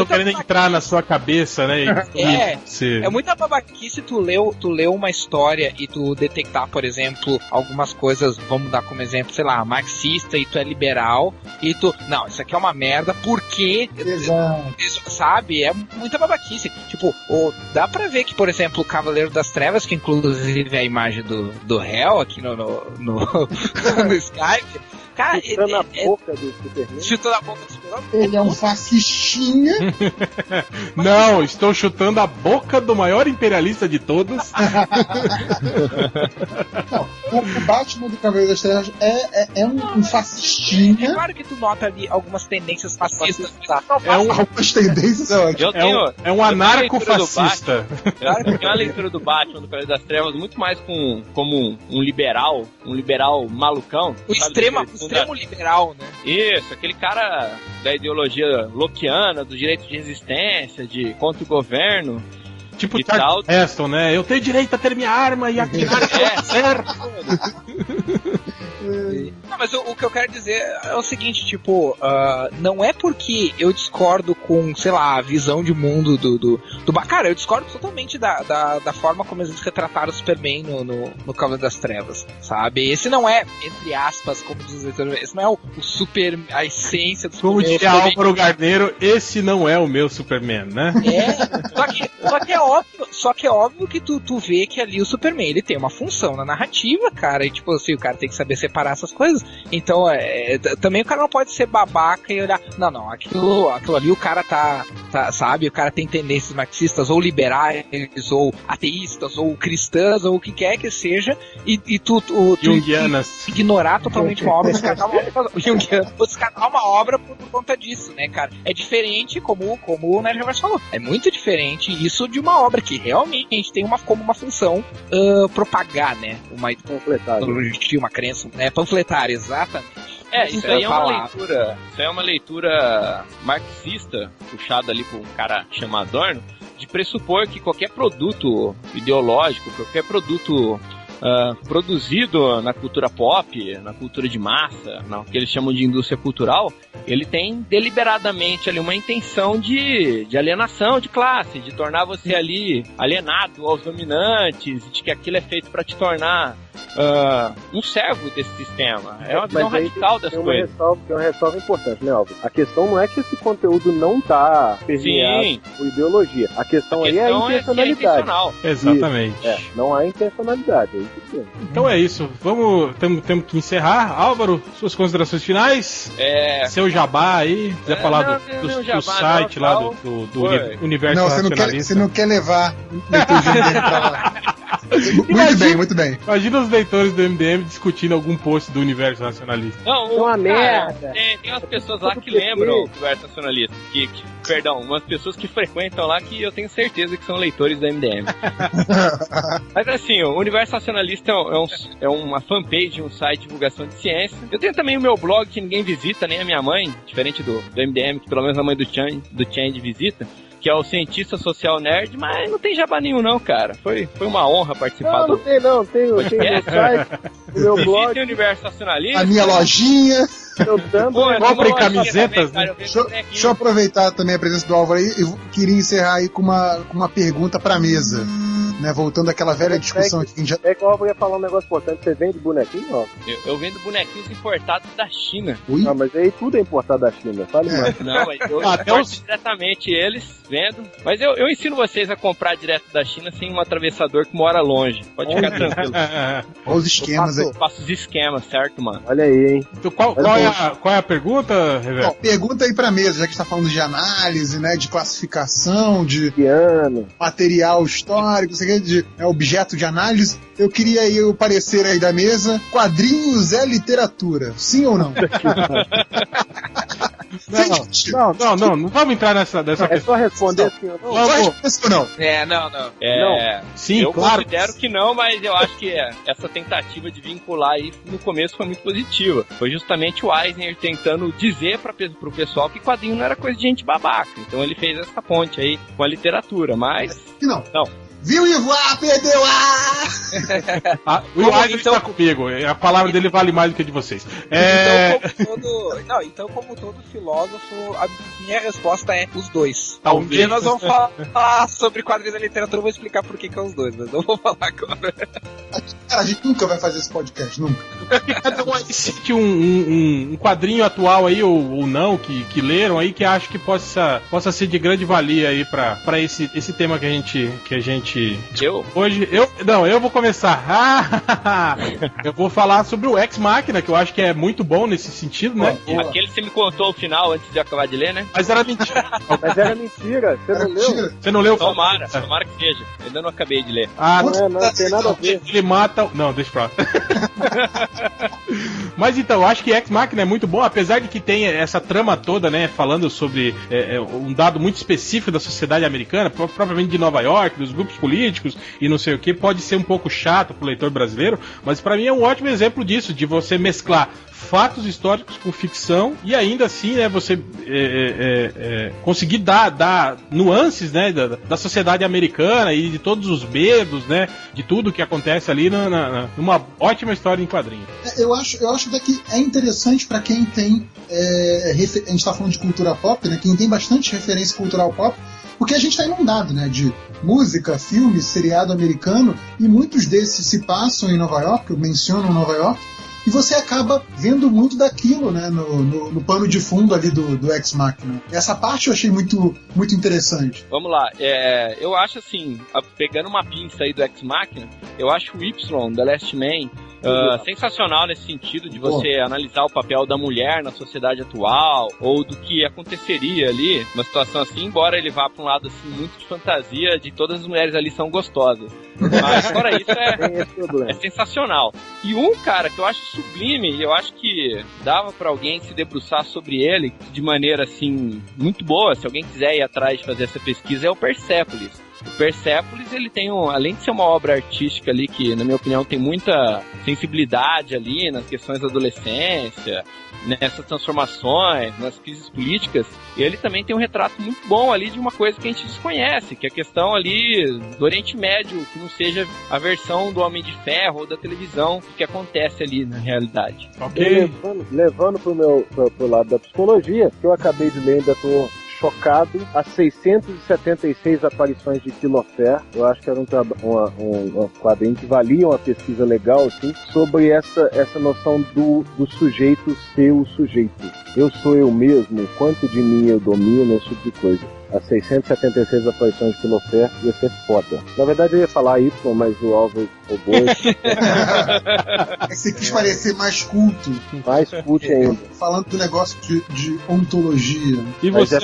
querendo entrar na sua cabeça, né? É muita babaquice tu ler uma história e tu detectar, por exemplo, algumas coisas, vamos dar como exemplo, sei lá, marxista, e tu é liberal, e tu, não, isso aqui é uma merda, porque, sabe? É muita babaquice. Tipo, dá pra ver que, por exemplo, o Cavaleiro das Trevas, que inclusive é a imagem do Hell aqui no Skype, cara, chutando a boca do Superman. Chutando a boca do Superman. Ele é um fascistinha. Não, estou chutando a boca do maior imperialista de todos. Não, o Batman do Cavaleiro das Trevas é um fascistinha. É claro que tu nota ali algumas tendências fascistas. Algumas tendências. É um anarco-fascista. Eu tenho uma leitura do Batman do Cavaleiro das Trevas muito mais como um liberal malucão. O extremo liberal, né? Isso, aquele cara da ideologia lockeana, do direito de resistência, contra o governo. Tipo Charles Heston, né? Eu tenho direito a ter minha arma e atirar certo. Não, mas o que eu quero dizer é o seguinte, tipo, não é porque eu discordo com, sei lá, a visão de mundo do cara, eu discordo totalmente da forma como eles retrataram o Superman no Cavaleiro das Trevas, sabe? Esse não é, entre aspas, como diz os leitores, esse não é o super, a essência do Superman. Como diria Álvaro Garneiro, esse não é o meu Superman, né? Só que é óbvio que tu vê que ali o Superman, ele tem uma função na narrativa, cara, e tipo assim, o cara tem que saber separar essas coisas. Então, também o cara não pode ser babaca e olhar, não, aquilo ali o cara tá, sabe, o cara tem tendências marxistas ou liberais, ou ateístas, ou cristãs, ou o que quer que seja, e tu ignorar totalmente uma obra, descartar uma obra por conta disso, né, cara? É diferente, como o Nerd Reverso falou, é muito diferente isso de uma obra que realmente tem como uma função propagar, né, uma ideologia, uma crença, né, panfletária, exatamente. Isso aí é uma leitura marxista, puxada ali por um cara chamado Adorno, de pressupor que qualquer produto ideológico, qualquer produto produzido na cultura pop, na cultura de massa, no que eles chamam de indústria cultural, ele tem deliberadamente ali uma intenção de alienação de classe, de tornar você ali alienado aos dominantes, de que aquilo é feito para te tornar um servo desse sistema. É uma visão radical das coisas. Tem uma ressalva importante, né, Álvaro? A questão não é que esse conteúdo não tá permeado por ideologia. A questão aí é a intencionalidade. Exatamente. Não há intencionalidade. Então é isso. Temos que encerrar. Álvaro, suas considerações finais? Seu jabá aí. Quiser falar do site lá do Universo Racionalista. Você não quer levar o pra lá. Muito bem. Imagina os leitores do MDM discutindo algum post do Universo Racionalista. Não, uma merda. Tem umas pessoas lá que lembram do Universo Racionalista. Perdão, umas pessoas que frequentam lá que eu tenho certeza que são leitores do MDM. Mas assim, o Universo Racionalista é uma fanpage, um site de divulgação de ciência. Eu tenho também o meu blog que ninguém visita, nem a minha mãe, diferente do MDM, que pelo menos a mãe do Change visita, que é o Cientista Social Nerd, mas não tem jabá nenhum não, cara. Foi uma honra participar do... Não tem o site, o meu blog, o Universo Racionalista, a minha lojinha. Comprem camisetas, também, né? Deixa eu aproveitar também a presença do Álvaro aí. Eu queria encerrar aí com uma pergunta pra mesa. Né, voltando àquela velha discussão aqui. É que o Álvaro ia falar um negócio importante. Você vende bonequinho, ó? Eu vendo bonequinhos importados da China. Não, mas aí tudo é importado da China. Fale mais. Não, mas eu importo diretamente eles, vendo. Mas eu ensino vocês a comprar direto da China sem um atravessador que mora longe. Pode ficar tranquilo. Olha os esquemas aí. Eu faço os esquemas, certo, mano? Olha aí, hein? Então, qual é a pergunta, Reverso? Pergunta aí pra mesa, já que a gente tá falando de análise, né, de classificação, de material histórico, de objeto de análise. Eu queria aí o parecer aí da mesa. Quadrinhos é literatura, sim ou não? Não vamos entrar nessa questão. É só responder assim. Não. Sim, eu claro. considero que não, mas eu acho que essa tentativa de vincular aí no começo foi muito positiva. Foi justamente o Eisner tentando dizer pro pessoal que quadrinho não era coisa de gente babaca. Então ele fez essa ponte aí com a literatura, mas... Não. Viu, Ivo? Perdeu! O Eisner está comigo. A palavra dele vale mais do que a de vocês. Então, como todo filósofo, a minha resposta é os dois. Talvez nós vamos falar sobre quadrinhos da literatura, eu vou explicar por que é os dois, mas não vou falar agora. Cara, a gente nunca vai fazer esse podcast, nunca. Cada um aí cite um quadrinho atual aí, ou não, que leram aí, que acho que possa ser de grande valia aí pra esse tema que a gente hoje, eu vou começar. Eu vou falar sobre o Ex Machina, que eu acho que é muito bom nesse sentido, né? Aquele que você me contou o final antes de eu acabar de ler, né? Mas era mentira. Você não leu? Você não leu? Tomara que seja. Eu ainda não acabei de ler. Não tem nada a ver. Ele mata... Não, deixa pra lá. Mas então, eu acho que Ex Machina é muito bom, apesar de que tem essa trama toda, né, falando sobre um dado muito específico da sociedade americana, propriamente de Nova York, dos grupos políticos e não sei o que, pode ser um pouco chato pro leitor brasileiro, mas pra mim é um ótimo exemplo disso, de você mesclar fatos históricos com ficção e ainda assim, né, você conseguir dar nuances, né, da sociedade americana e de todos os medos, né, de tudo que acontece ali numa ótima história em quadrinhos. Eu acho até que é interessante para quem tem a gente está falando de cultura pop, né, quem tem bastante referência cultural pop, porque a gente está inundado, né, de música, filme, seriado americano, e muitos desses se passam em Nova York, mencionam Nova York, e você acaba vendo muito daquilo, né, no pano de fundo ali do Ex Machina. Essa parte eu achei muito, muito interessante. Vamos lá, eu acho assim, pegando uma pinça aí do Ex Machina, eu acho o Y, The Last Man, sensacional nesse sentido de você analisar o papel da mulher na sociedade atual, ou do que aconteceria ali, uma situação assim, embora ele vá para um lado assim, muito de fantasia, de todas as mulheres ali são gostosas. Mas fora isso é sensacional. E um cara que eu acho sublime, eu acho que dava pra alguém se debruçar sobre ele de maneira assim, muito boa, se alguém quiser ir atrás de fazer essa pesquisa, é o Persepolis. O Persepolis, ele tem além de ser uma obra artística ali que, na minha opinião, tem muita sensibilidade ali nas questões da adolescência, nessas transformações, nas crises políticas, ele também tem um retrato muito bom ali de uma coisa que a gente desconhece, que é a questão ali do Oriente Médio, que não seja a versão do Homem de Ferro ou da televisão que acontece ali na realidade. Okay. Levando pro lado da psicologia, que eu acabei de ler, ainda tô chocado, as 676 aparições de Quilofer. Eu acho que era um quadrinho que valia uma pesquisa legal, assim, sobre essa noção do sujeito ser o sujeito. Eu sou eu mesmo, quanto de mim eu domino, esse tipo de coisa. As 676 aparições de Quilofer ia ser foda. Na verdade eu ia falar Y, mas o Álvaro roubou. Você quis parecer mais culto. Mais culto ainda. Falando do negócio de ontologia. E você,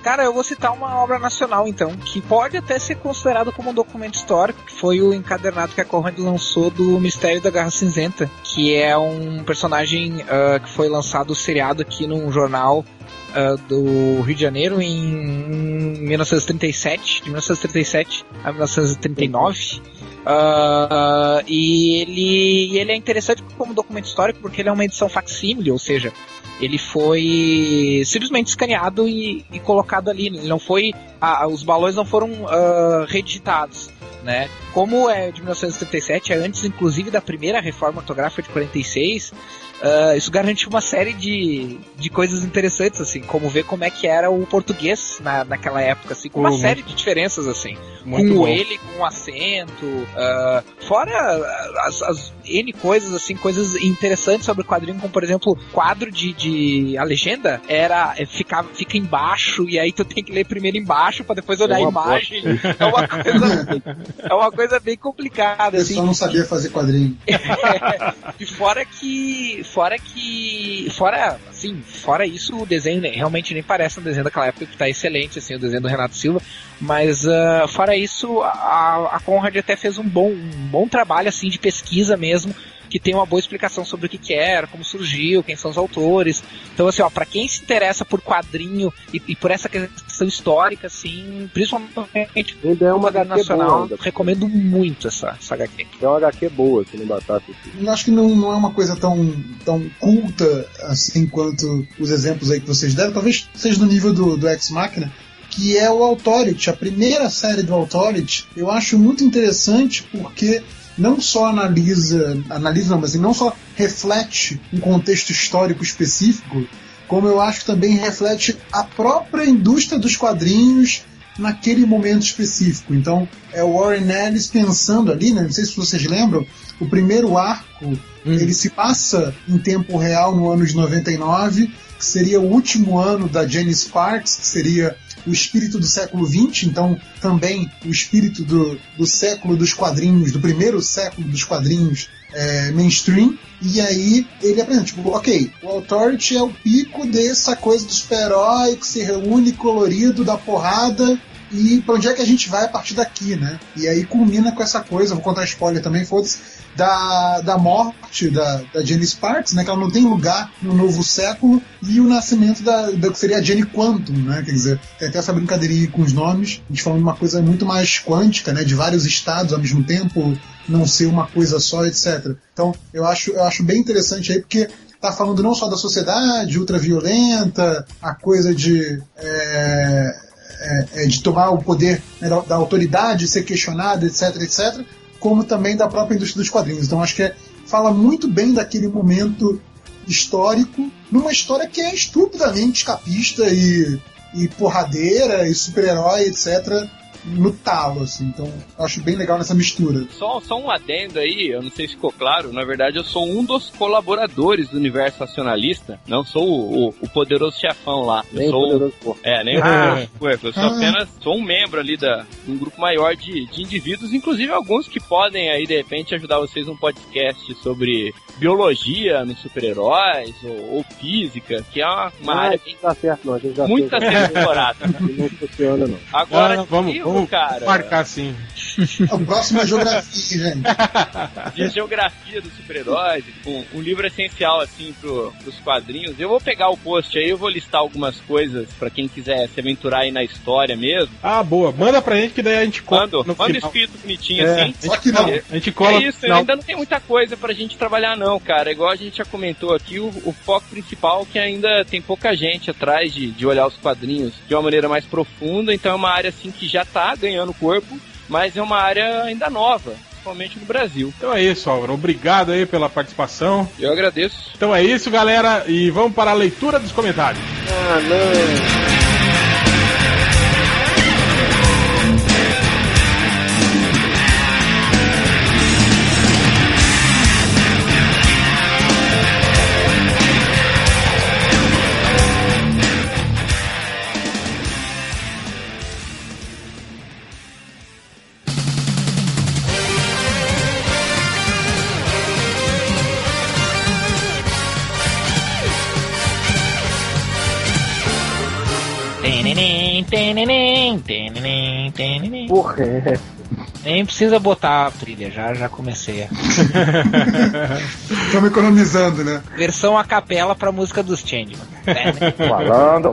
Cara, eu vou citar uma obra nacional, então, que pode até ser considerado como um documento histórico, que foi o encadernado que a Conrad lançou do Mistério da Garra Cinzenta, que é um personagem que foi lançado seriado aqui num jornal do Rio de Janeiro em 1937, de 1937 a 1939. E ele é interessante como documento histórico porque ele é uma edição facsímile, ou seja, ele foi simplesmente escaneado e colocado ali. Ele não foi, os balões não foram reeditados, né? Como é de 1937, é antes inclusive da primeira reforma ortográfica de 46. Isso garante uma série de coisas interessantes, assim, como ver como é que era o português naquela época, assim, com uma série de diferenças, assim, muito com bom. Ele, com o acento, fora as N coisas, assim, coisas interessantes sobre o quadrinho, como, por exemplo, quadro a legenda fica embaixo, e aí tu tem que ler primeiro embaixo, pra depois olhar a imagem. É uma coisa bem complicada, assim. Eu só não sabia fazer quadrinho. E fora isso, o desenho realmente nem parece um desenho daquela época, que tá excelente, assim, o desenho do Renato Silva, mas fora isso, a Conrad até fez um bom trabalho, assim, de pesquisa mesmo, que tem uma boa explicação sobre o que era, como surgiu, quem são os autores. Então, assim, pra quem se interessa por quadrinho e por essa questão histórica, assim, principalmente é uma HQ nacional, boa, recomendo muito essa HQ. É uma HQ boa, se não batasse assim. Eu acho que não é uma coisa tão culta assim quanto os exemplos aí que vocês deram. Talvez seja no nível do Ex Machina, que é o Authority. A primeira série do Authority eu acho muito interessante porque não só mas não só reflete um contexto histórico específico, como eu acho que também reflete a própria indústria dos quadrinhos naquele momento específico. Então, é o Warren Ellis pensando ali, né? Não sei se vocês lembram, o primeiro arco, ele se passa em tempo real no ano de 99, que seria o último ano da Jenny Sparks, que seria o espírito do século XX, então também o espírito do século dos quadrinhos, do primeiro século dos quadrinhos mainstream. E aí ele apresenta, tipo, ok, o Authority é o pico dessa coisa do super-herói que se reúne colorido, da porrada e pra onde é que a gente vai a partir daqui, né? E aí culmina com essa coisa, vou contar spoiler também, foda-se, da morte da Jenny Sparks, né? Que ela não tem lugar no novo século, e o nascimento da que seria a Jenny Quantum, né? Quer dizer, tem até essa brincadeirinha com os nomes, a gente falando de uma coisa muito mais quântica, né? De vários estados ao mesmo tempo, não ser uma coisa só, etc. Então, eu acho bem interessante aí, porque tá falando não só da sociedade ultraviolenta, a coisa de tomar o poder, né, da autoridade, ser questionada, etc, etc, como também da própria indústria dos quadrinhos. Então acho que fala muito bem daquele momento histórico, numa história que é estupidamente escapista e porradeira e super-herói, etc, no talo, assim. Então acho bem legal nessa mistura. Só um adendo aí, eu não sei se ficou claro, na verdade eu sou um dos colaboradores do Universo Racionalista, não sou o poderoso chefão lá. Nem o poderoso porco. Nem o poderoso porco, eu sou apenas um membro ali de um grupo maior de indivíduos, inclusive alguns que podem aí de repente ajudar vocês num podcast sobre biologia nos super-heróis ou física, que é uma área que tá certo, não, a gente já muito a ser explorada. Não funciona, não. Agora, vamos cara, marcar sim. O próximo é geografia, gente. De geografia dos super-heróis, um livro essencial assim pros quadrinhos. Eu vou pegar o post aí, eu vou listar algumas coisas pra quem quiser se aventurar aí na história mesmo. Ah, boa. Manda pra gente que daí a gente cola. Manda escrito bonitinho assim. Só que não. A gente cola. É isso, ainda não tem muita coisa pra gente trabalhar não, cara. Igual a gente já comentou aqui, o foco principal é que ainda tem pouca gente atrás de olhar os quadrinhos de uma maneira mais profunda, então é uma área assim que já tá ganhando corpo, mas é uma área ainda nova, principalmente no Brasil. Então é isso, Álvaro. Obrigado aí pela participação. Eu agradeço. Então é isso, galera, e vamos para a leitura dos comentários. Ah, não. Porra, Nem precisa botar a trilha, já comecei. Estamos economizando, né? Versão a capela pra música dos Changeman.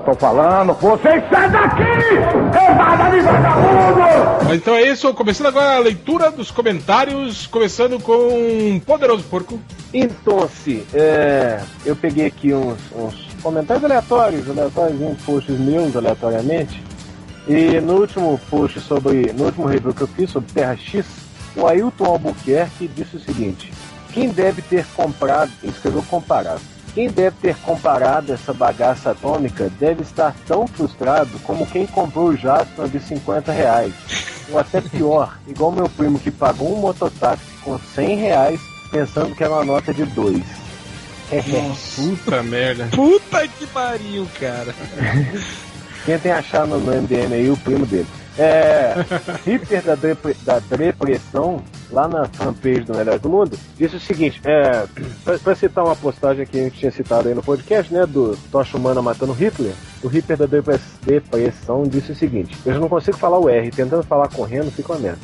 Tô falando, vocês saem daqui! Cambada de vagabundo! Mas então é isso, começando agora a leitura dos comentários, começando com Poderoso Porco. Então, assim, eu peguei aqui uns comentários aleatórios, posts meus aleatoriamente. E no último post no último review que eu fiz sobre Terra X, o Ailton Albuquerque disse o seguinte: quem deve ter comprado, ele escreveu comparado, quem deve ter comparado essa bagaça atômica deve estar tão frustrado como quem comprou o Jasper de R$50, ou até pior, igual meu primo que pagou um mototáxi com R$100 pensando que era uma nota de 2. Puta merda. Puta que pariu, cara. Tentem achar no MDM aí o primo dele. Hipper da Depressão, lá na fanpage do Melhor do Mundo, disse o seguinte, pra citar uma postagem que a gente tinha citado aí no podcast, né, do Tocha Humana matando Hitler, o Hipper da Depressão disse o seguinte: eu já não consigo falar o R, tentando falar correndo fica uma merda.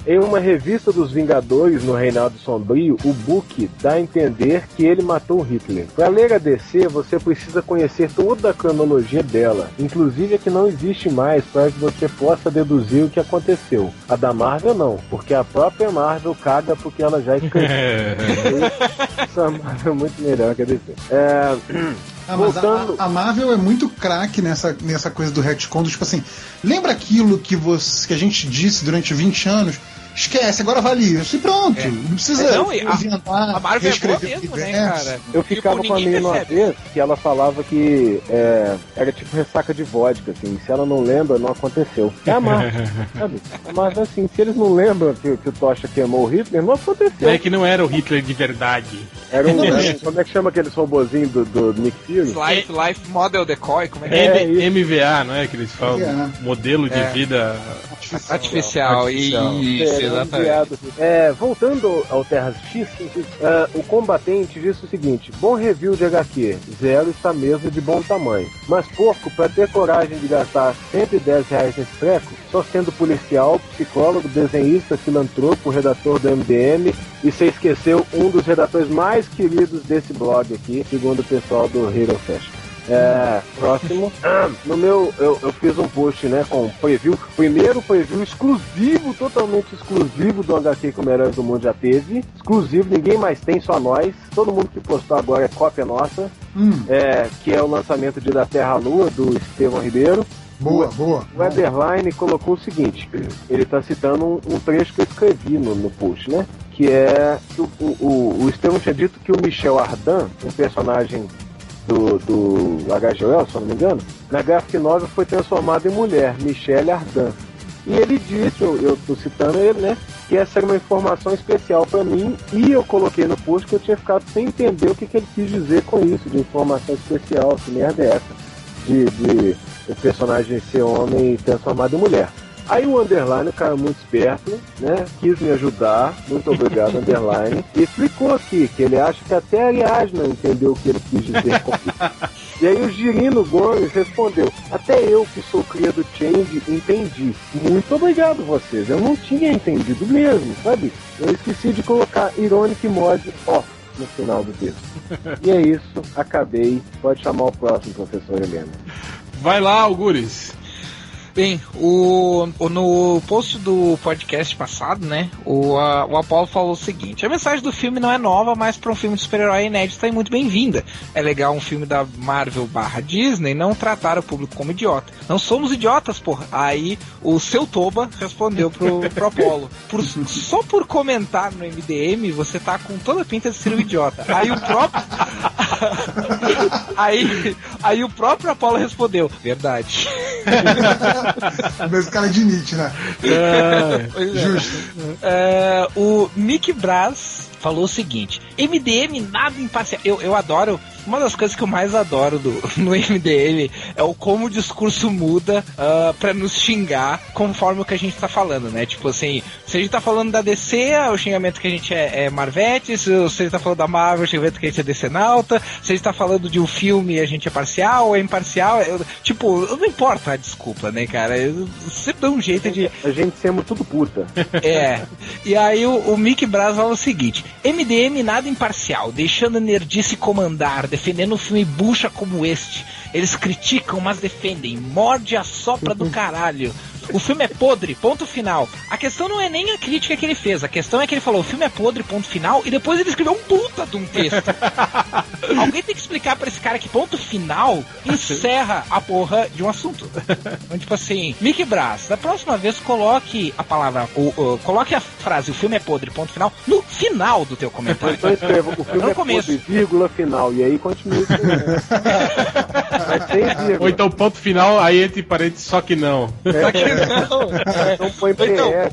Em uma revista dos Vingadores no Reinado Sombrio, o Book dá a entender que ele matou Hitler. Para ler a DC, você precisa conhecer toda a cronologia dela, inclusive a que não existe mais, para que você possa deduzir o que aconteceu. A da Marvel não, porque a própria Marvel caga porque ela já escreveu. Essa Marvel é muito melhor que a DC. Mas a Marvel é muito craque nessa coisa do retcon, tipo assim, lembra aquilo que a gente disse durante 20 anos? Esquece, agora vale isso e pronto. Não precisa inventar, a Marvel reescrever é boa mesmo, o né, universo. cara? Eu ficava com a menina uma vez que ela falava que era tipo ressaca de vodka, assim, se ela não lembra, não aconteceu. É a Marvel, sabe? A Marvel, assim, se eles não lembram que o Tocha queimou o Hitler, não aconteceu. É que não era o Hitler de verdade. Era como é que chama aqueles robozinhos do Nick Fury? Life Model Decoy, como é que é? MVA, não é que eles falam? Modelo de vida artificial. Isso. Exatamente. Voltando ao Terras X, o combatente disse o seguinte: bom review de HQ, Zero está mesmo de bom tamanho. Mas porco, pra ter coragem de gastar R$110 nesse treco, só sendo policial, psicólogo, desenhista, filantropo, redator do MDM, e você esqueceu um dos redatores mais queridos desse blog aqui, segundo o pessoal do Hero Fest. Próximo. No meu, eu fiz um post, né, com preview. Primeiro preview exclusivo, totalmente exclusivo do HQ que o Heróis do Mundo já teve. Exclusivo, ninguém mais tem, só nós. Todo mundo que postou agora é cópia nossa. Que é o lançamento de Da Terra à Lua, do Estevão Ribeiro. Boa. O Ederline colocou o seguinte: ele está citando um trecho que eu escrevi no post, né? Que é o Estevão tinha dito que o Michel Ardan, um personagem do HGL, se eu não me engano, na graphic novel foi transformado em mulher, Michelle Ardan. E ele disse, eu tô citando ele, né, que essa era uma informação especial para mim, e eu coloquei no post que eu tinha ficado sem entender o que ele quis dizer com isso, de informação especial, que merda é essa, de o personagem ser homem e transformado em mulher. Aí o Underline, o cara muito esperto, né, quis me ajudar, muito obrigado, Underline, e explicou aqui que ele acha que até a Ariadna entendeu o que ele quis dizer com isso. E aí o Girino Gomes respondeu: até eu, que sou cria do Change, entendi. Muito obrigado vocês, eu não tinha entendido mesmo, sabe? Eu esqueci de colocar Ironic Mod off no final do texto. E é isso, acabei. Pode chamar o próximo, professor Helena. Vai lá, Algures. Bem, no post do podcast passado, né, o Apollo falou o seguinte: a mensagem do filme não é nova, mas para um filme de super-herói inédito é muito bem-vinda. É legal um filme da Marvel / Disney não tratar o público como idiota. Não somos idiotas, porra. Aí o seu Toba respondeu pro Apollo: só por comentar no MDM, você tá com toda a pinta de ser um idiota. Aí o próprio aí o próprio Apollo respondeu: verdade. Mesmo cara de Nietzsche, né? Justo. O Mick Braz falou o seguinte: MDM nada imparcial. Eu adoro. Uma das coisas que eu mais adoro no MDM é o como o discurso muda pra nos xingar conforme o que a gente tá falando, né? Tipo assim, se a gente tá falando da DC, o xingamento que a gente é Marvete. Se a gente tá falando da Marvel, o xingamento que a gente é DC Nauta. Se a gente tá falando de um filme, a gente é parcial ou é imparcial. Não importa a desculpa, né, cara? Eu sempre dou um jeito de... A gente sendo tudo puta. E aí o Mick Braz fala o seguinte: MDM nada imparcial, deixando a nerdice comandar, defendendo um filme bucha como este. Eles criticam, mas defendem. Morde a sopra do caralho. O filme é podre, ponto final. A questão não é nem a crítica que ele fez. A questão é que ele falou: o filme é podre, ponto final. E depois ele escreveu um puta de um texto. Alguém tem que explicar pra esse cara que ponto final encerra a porra de um assunto. Então, tipo assim, Mick Braz, da próxima vez coloque a palavra, coloque a frase: o filme é podre, ponto final, no final do teu comentário. Então escreva: o filme é podre, vírgula, final. E aí continua isso. Ou então ponto final, aí entre parênteses, só que não. Só que não. Então põe PS.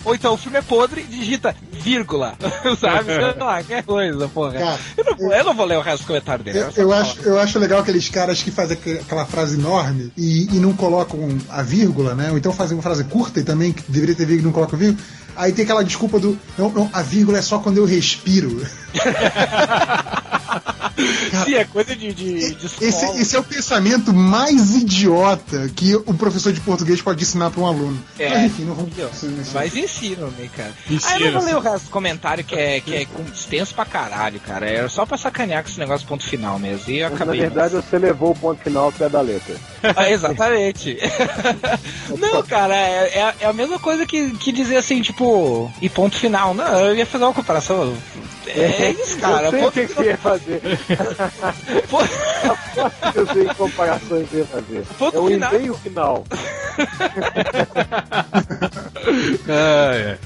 Ou então o filme é podre, digita vírgula. Sabe? Sei lá, qualquer coisa, porra. Cara, eu não vou ler o resto do comentário dele. Eu acho legal aqueles caras que fazem aquela frase enorme e não colocam a vírgula, né? Ou então fazem uma frase curta e também que deveria ter vírgula e não colocam vírgula. Aí tem aquela desculpa do não, a vírgula é só quando eu respiro. Cara, sim, é coisa de esse é o pensamento mais idiota que o professor de português pode ensinar para um aluno. Mas enfim, não vamos... Mas ensinam, né, cara? Aí eu não vou ler o resto do comentário que é extenso pra caralho, cara. É só pra sacanear com esse negócio ponto final mesmo. E eu acabei. Na verdade, você levou o ponto final ao pé da letra. Exatamente. Não, cara, é a mesma coisa que dizer assim, tipo, e ponto final. Não, eu ia fazer uma comparação. É isso, cara. Eu sei o que você ia fazer. Eu sei que comparações você ia fazer. Ponto final. E-mail final.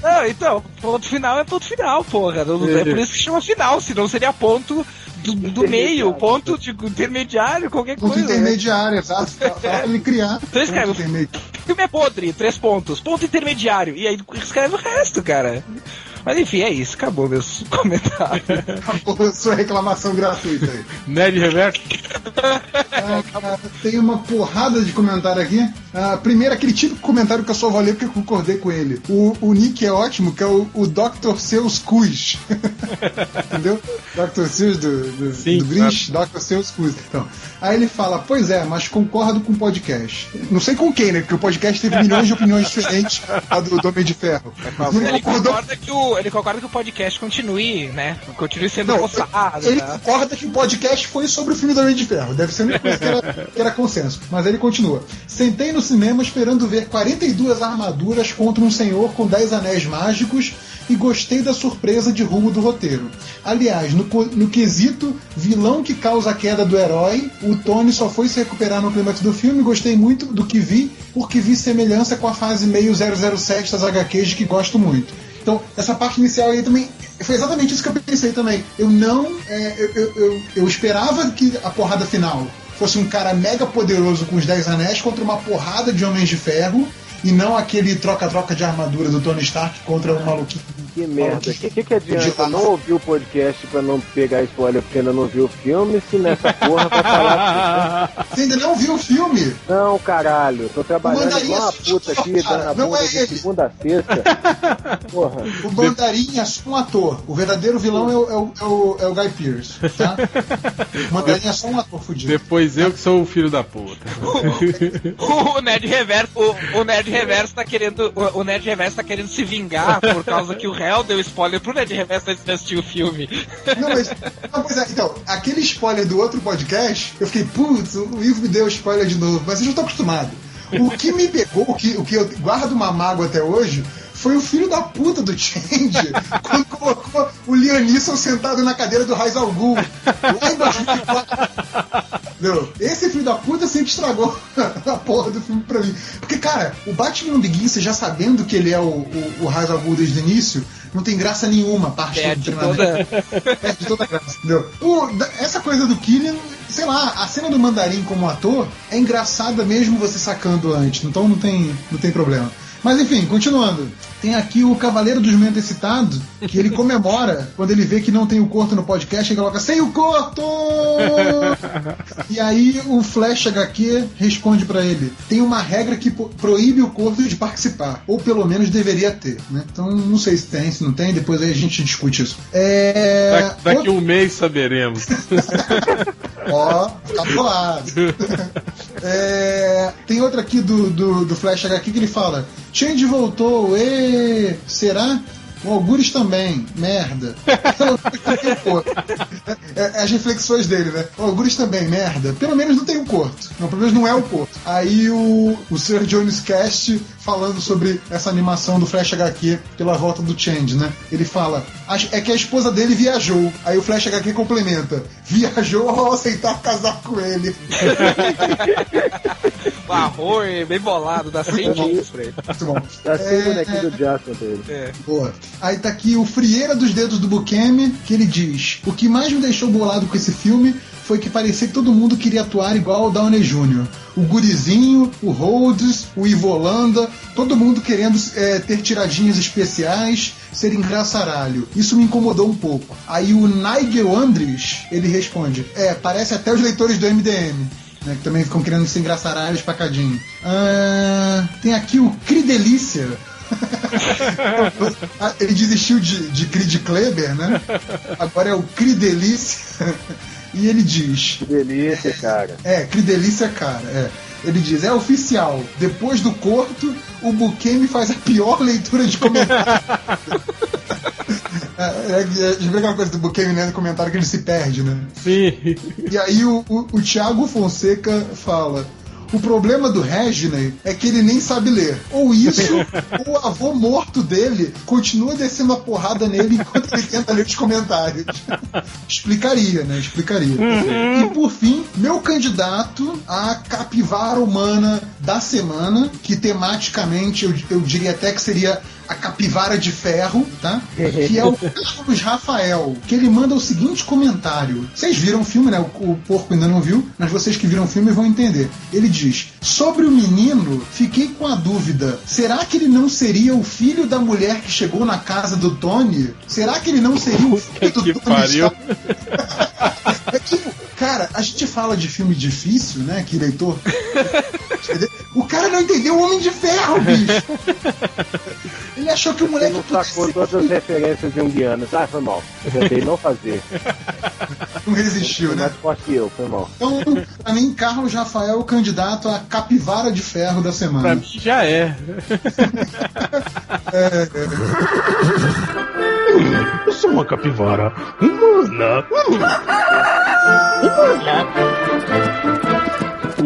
Não, então, ponto final é ponto final, porra. É por isso que chama final, senão seria ponto do meio, ponto de intermediário, qualquer ponto coisa. Ponto intermediário, exato. Pra ele criar. Então escreve: o filme é podre, 3 pontos, ponto intermediário. E aí escreve o resto, cara. Mas enfim, é isso, acabou meu comentário. Acabou a sua reclamação gratuita aí. Nerd Reverso. Cara, tem uma porrada de comentário aqui. Primeiro, aquele típico comentário que eu só vou ler porque eu concordei com ele. O Nick é ótimo, que é o Dr. Seus Cus. Entendeu? Dr. Seus do Grinch, Dr. Seus Cus. Então, aí ele fala, pois é, mas concordo com o podcast. Não sei com quem, né? Porque o podcast teve milhões de opiniões diferentes do Homem de Ferro. Ele concorda que o podcast continue, né? Continue sendo postado. Ele concorda que o podcast foi sobre o filme do Homem de Ferro. Deve ser uma coisa que era consenso. Mas ele continua. Sentei no cinema esperando ver 42 armaduras contra um senhor com 10 anéis mágicos e gostei da surpresa de rumo do roteiro. Aliás, no quesito vilão que causa a queda do herói, o Tony só foi se recuperar no clímax do filme. Gostei muito do que vi, porque vi semelhança com a fase meio 007 das HQs de que gosto muito. Então, essa parte inicial aí também foi exatamente isso que eu pensei também. Eu esperava que a porrada final fosse um cara mega poderoso com os 10 anéis contra uma porrada de Homens de Ferro, e não aquele troca-troca de armadura do Tony Stark contra um maluquinho. Que merda. O que adianta não ouvir o podcast pra não pegar spoiler porque ainda não viu o filme, se nessa porra vai falar... Você ainda não viu o filme? Não, caralho. Tô trabalhando igual uma puta aqui, dando a bunda de segunda a sexta. Porra. O Mandarim é só um ator. O verdadeiro vilão é o Guy Pearce, tá? O Mandarim é só um ator fudido. Depois eu que sou o filho da puta. O Nerd Reverso tá querendo. O Nerd Reverso tá querendo se vingar por causa que o réu deu spoiler pro Nerd Reverso antes de assistir o filme. Pois é, então, aquele spoiler do outro podcast, eu fiquei, putz, o Ivo me deu spoiler de novo, mas eu já tô acostumado. O que me pegou, o que eu guardo uma mágoa até hoje, foi o filho da puta do Change quando colocou o Liam Neeson sentado na cadeira do Ra's al Ghul lá em 2004. Esse filho da puta sempre estragou a porra do filme pra mim. Porque, cara, o Batman Begins, você já sabendo que ele é o Ra's al Ghul desde o início, não tem graça nenhuma a parte do treinamento. Perde toda a graça, entendeu? Essa coisa do Killian, sei lá, a cena do Mandarim como ator é engraçada mesmo você sacando antes, então não tem problema. Mas enfim, continuando. Tem aqui o Cavaleiro do Jumento Excitado, que ele comemora quando ele vê que não tem o Corto no podcast, ele coloca sem o Corto! E aí o Flash HQ responde pra ele: tem uma regra que proíbe o Corto de participar, ou pelo menos deveria ter, né? Então não sei se tem, se não tem, depois aí a gente discute isso. Daqui um mês saberemos. Ó, tá bolado. Tem outra aqui do Flash HQ que ele fala: Change voltou, será? O Algures também, merda. As reflexões dele, né? O Algures também, merda. Pelo menos não tem o Corto. Não, pelo menos não é o Corto. Aí o Sr. Jones Cast falando sobre essa animação do Flash HQ pela volta do Change, né? Ele fala, é que a esposa dele viajou. Aí o Flash HQ complementa: viajou ao aceitar casar com ele. Arroio, bem bolado, dá 100 pontos pra ele. Muito bom. Dá 100 bonequinhos do Jackson dele. Boa. Aí tá aqui o Frieira dos Dedos do Buscemi, que ele diz: o que mais me deixou bolado com esse filme foi que parecia que todo mundo queria atuar igual o Downey Jr. O Gurizinho, o Rhodes, o Ivo Holanda, todo mundo querendo ter tiradinhas especiais, ser engraçaralho. Isso me incomodou um pouco. Aí o Nigel Andres, ele responde: parece até os leitores do MDM. Né, que também ficam querendo ser engraçaralhos pra cadinho. Tem aqui o Cridelícia. Ele desistiu de Creed Kleber, né? Agora é o Cridelícia. E ele diz: que delícia, cara. Cridelícia, cara. Ele diz: é oficial, depois do Corto, o Buscemi faz a pior leitura de comentário. De ver aquela coisa do Buscemi, né, no comentário que ele se perde, né? Sim. E aí o Thiago Fonseca fala: o problema do Reginald é que ele nem sabe ler. Ou isso, ou o avô morto dele continua descendo a porrada nele enquanto ele tenta ler os comentários. Explicaria, né? Explicaria. E por fim, meu candidato a capivara humana da semana, que tematicamente eu diria até que seria a capivara de ferro, tá? Que é o Carlos Rafael, que ele manda o seguinte comentário. Vocês viram o filme, né? O porco ainda não viu, mas vocês que viram o filme vão entender. Ele diz: sobre o menino, fiquei com a dúvida. Será que ele não seria o filho da mulher que chegou na casa do Tony? Será que ele não seria o filho do Tony? Pariu. Cara, a gente fala de filme difícil, né? Que leitor O cara não entendeu o Homem de Ferro, bicho. Ele achou que o moleque não sacou todas as referências junguianas. Foi mal. Eu tentei não fazer. Não resistiu, né? Mais forte que eu, foi mal. Então, pra mim, Carlos Rafael, candidato a capivara de ferro da semana. Pra mim já é. Eu sou uma capivara humana.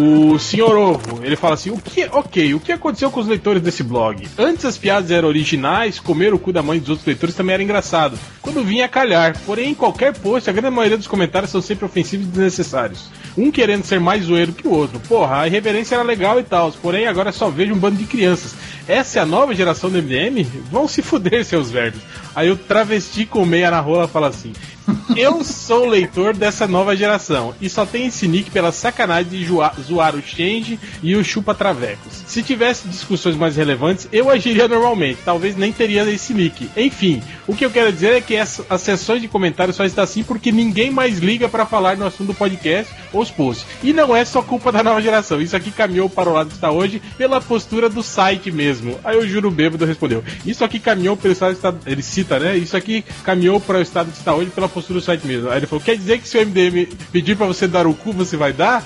O Senhor Ovo, ele fala assim, o que aconteceu com os leitores desse blog? Antes as piadas eram originais, comer o cu da mãe dos outros leitores também era engraçado, quando vinha a calhar, porém em qualquer post, a grande maioria dos comentários são sempre ofensivos e desnecessários. Um querendo ser mais zoeiro que o outro. Porra, a irreverência era legal e tal, porém agora só vejo um bando de crianças. Essa é a nova geração do MDM? Vão se fuder, seus verdes. Aí o travesti com meia na rola fala assim, eu sou o leitor dessa nova geração e só tem esse nick pela sacanagem de zoar o Change e o Chupa Travecos. Se tivesse discussões mais relevantes, eu agiria normalmente, talvez nem teria esse nick. Enfim, o que eu quero dizer é que as sessões de comentários só está assim porque ninguém mais liga para falar no assunto do podcast ou os posts. E não é só culpa da nova geração, isso aqui caminhou para o lado que está hoje pela postura do site mesmo. Aí o Juro Bêbado respondeu, isso aqui caminhou pelo estado que está... Ele cita, né? Isso aqui caminhou para o estado que está hoje pela postura do site mesmo. Aí ele falou, quer dizer que se o MDM pedir pra você dar o cu, você vai dar?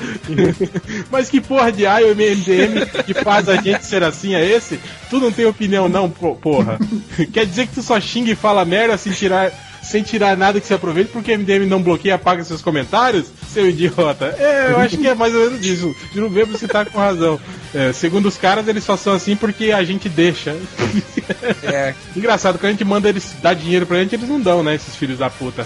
Mas que porra de ai o MDM que faz a gente ser assim é esse? Tu não tem opinião não, porra. Quer dizer que tu só xinga e fala merda sem tirar nada que se aproveite porque o MDM não bloqueia e apaga seus comentários? Seu idiota. Eu acho que é mais ou menos isso. De não ver você tá com razão. Segundo os caras, eles só são assim porque a gente deixa. Engraçado, quando a gente manda eles dar dinheiro pra gente, eles não dão, né? Esses filhos da puta.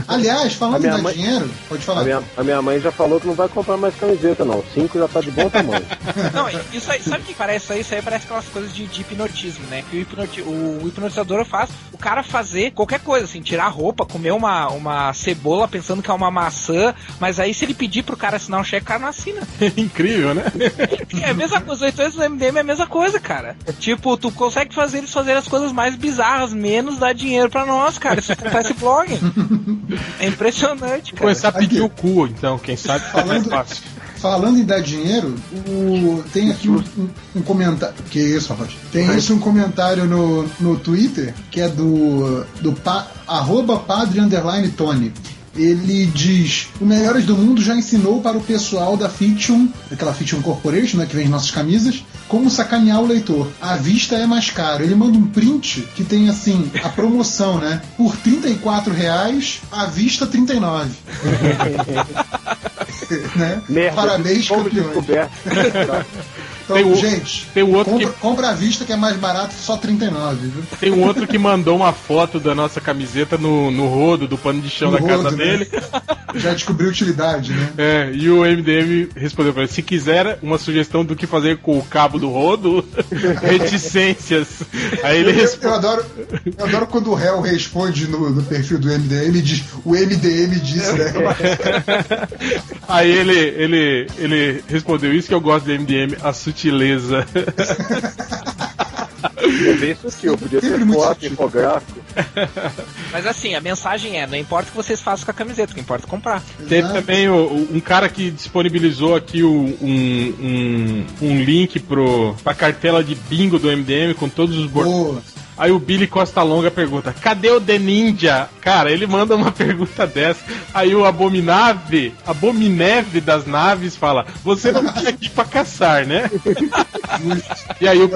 Aliás, falando em dar dinheiro, pode falar. A minha mãe já falou que não vai comprar mais camiseta, não. 5 já tá de bom tamanho. Não, isso aí, sabe o que parece isso aí? Parece aquelas coisas de hipnotismo, né? Que o hipnotizador faz o cara fazer qualquer coisa, assim, tirar a roupa, comer uma cebola pensando que é uma maçã, mas aí se ele pedir pro cara assinar um cheque, o cara não assina. Incrível, né? É a mesma coisa, os leitores do MDM é a mesma coisa, cara. Tipo, tu consegue fazer eles fazerem as coisas mais bizarras, menos dar dinheiro pra nós, cara. Se tu comprar esse blog. É impressionante, cara. Começar a pedir o cu, então, quem sabe fica mais fácil. Falando em dar dinheiro, tem aqui um comentário. Que isso, rapaz? Tem isso um comentário no Twitter, que é do @padre_Tony. Ele diz, o Melhores do Mundo já ensinou para o pessoal da Fiction, aquela Fiction Corporation, né, que vende nossas camisas, como sacanear o leitor. À vista é mais caro. Ele manda um print que tem, assim, a promoção, né? Por R$34, à vista R$39. Né? Merda, parabéns, campeões. Então, gente, tem um outro compra à vista que é mais barato, só R$39, viu? Tem um outro que mandou uma foto da nossa camiseta no rodo do pano de chão da casa dele. Já descobriu utilidade, né? E o MDM respondeu pra ele, se quiser uma sugestão do que fazer com o cabo do rodo, reticências. Aí ele eu adoro quando o réu responde no perfil do MDM e diz, o MDM disse, né? Aí ele respondeu, isso que eu gosto do MDM, a sutileza. Eu podia ter foto, infográfico. Mas assim, a mensagem não importa o que vocês façam com a camiseta, o que importa é comprar. Teve também um cara que disponibilizou aqui um link pra cartela de bingo do MDM com todos os bordões. Aí o Billy Costa Longa pergunta, cadê o The Ninja? Cara, ele manda uma pergunta dessa. Aí o Abomineve das naves fala, você não tá aqui pra caçar, né? E aí o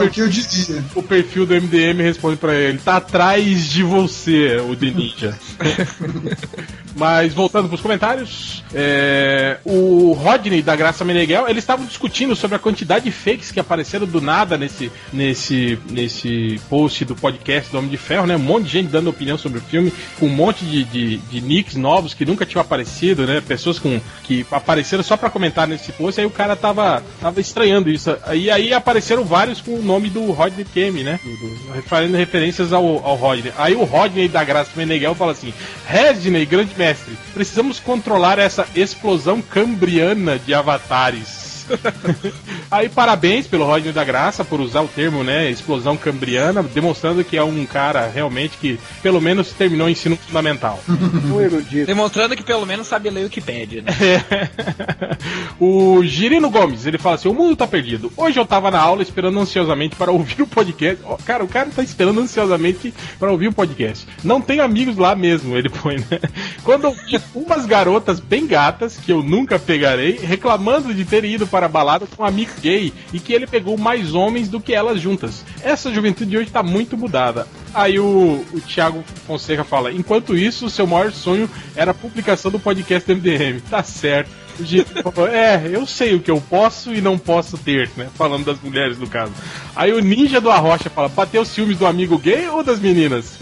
perfil do MDM responde pra ele, tá atrás de você, o The Ninja. Mas voltando pros comentários, o Rodney da Graça Meneghel, eles estavam discutindo sobre a quantidade de fakes que apareceram do nada nesse post do podcast do Homem de Ferro, né? Um monte de gente dando opinião sobre o filme, com um monte de nicks novos que nunca tinham aparecido, né? Pessoas que apareceram só pra comentar nesse post, aí o cara tava estranhando isso. Aí apareceram vários com o nome do Rodney Kemi, né? Fazendo referências ao Rodney. Aí o Rodney da Graça Meneghel fala assim, Rodney, grande mestre, precisamos controlar essa explosão cambriana de avatares. Aí parabéns pelo Rodney da Graça por usar o termo, né, explosão cambriana, demonstrando que é um cara realmente que pelo menos terminou o ensino fundamental. Um erudito. Demonstrando que pelo menos sabe ler o Wikipédia, né? O Girino Gomes, ele fala assim: o mundo tá perdido. Hoje eu tava na aula esperando ansiosamente para ouvir o podcast. Cara, o cara tá esperando ansiosamente para ouvir o podcast. Não tenho amigos lá mesmo, ele põe, né? Quando eu vi umas garotas bem gatas, que eu nunca pegarei, reclamando de ter ido para a balada com um amigo gay e que ele pegou mais homens do que elas juntas. Essa juventude de hoje tá muito mudada. Aí o Thiago Fonseca fala: enquanto isso, seu maior sonho era a publicação do podcast do MDM. Tá certo. O Gino falou: eu sei o que eu posso e não posso ter, né? Falando das mulheres, no caso. Aí o Ninja do Arrocha fala: bateu os ciúmes do amigo gay ou das meninas?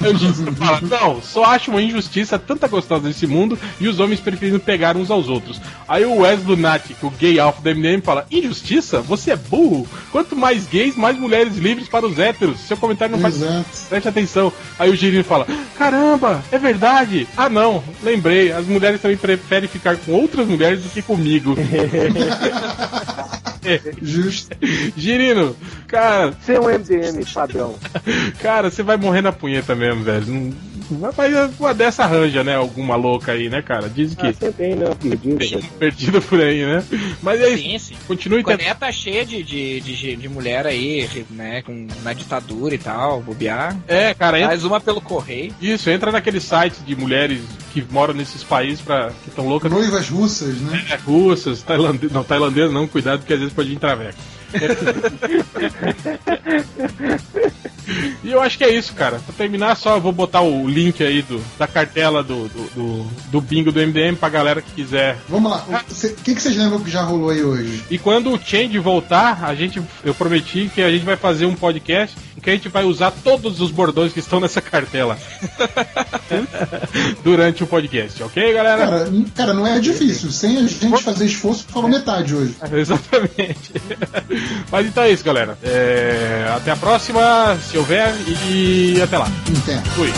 Aí o Gino fala: não, só acho uma injustiça tanta gostosa nesse mundo e os homens preferindo pegar uns aos outros. Aí o Wes Lunatic, o gay alfa do MDM, fala: injustiça? Você é burro? Quanto mais gays, mais mulheres livres para os héteros. Seu comentário não faz... Preste atenção. Aí o Girino fala: caramba, é verdade. Ah não, lembrei, as mulheres também preferem ficar com outras mulheres do que comigo. Justo. Girino, cara... Você é um MDM padrão. Cara, você vai morrer na punheta mesmo, velho. Não... Mas uma dessa arranja, né? Alguma louca aí, né, cara? Diz que... Você tem, né? Perdida por aí, né? Mas é isso. Sim. Continue... Coreia tá cheia de mulher aí, né? Na ditadura e tal, bobear. Cara, Mais uma pelo correio. Isso, entra naqueles sites de mulheres que moram nesses países que estão loucas. Noivas russas, né? Russas, tailandesas não, cuidado, porque às vezes pode ir em traveco. E eu acho que é isso, cara. Pra terminar, só vou botar o link aí da cartela do bingo do MDM pra galera que quiser. Vamos lá, o que vocês lembram que já rolou aí hoje? E quando o Change voltar, eu prometi que a gente vai fazer um podcast em que a gente vai usar todos os bordões que estão nessa cartela durante o podcast, ok, galera? Cara, não é difícil. Sem a gente fazer esforço, falou metade hoje. Exatamente. Mas então é isso, galera. Até a próxima, se houver, e até lá. Entendo. Fui.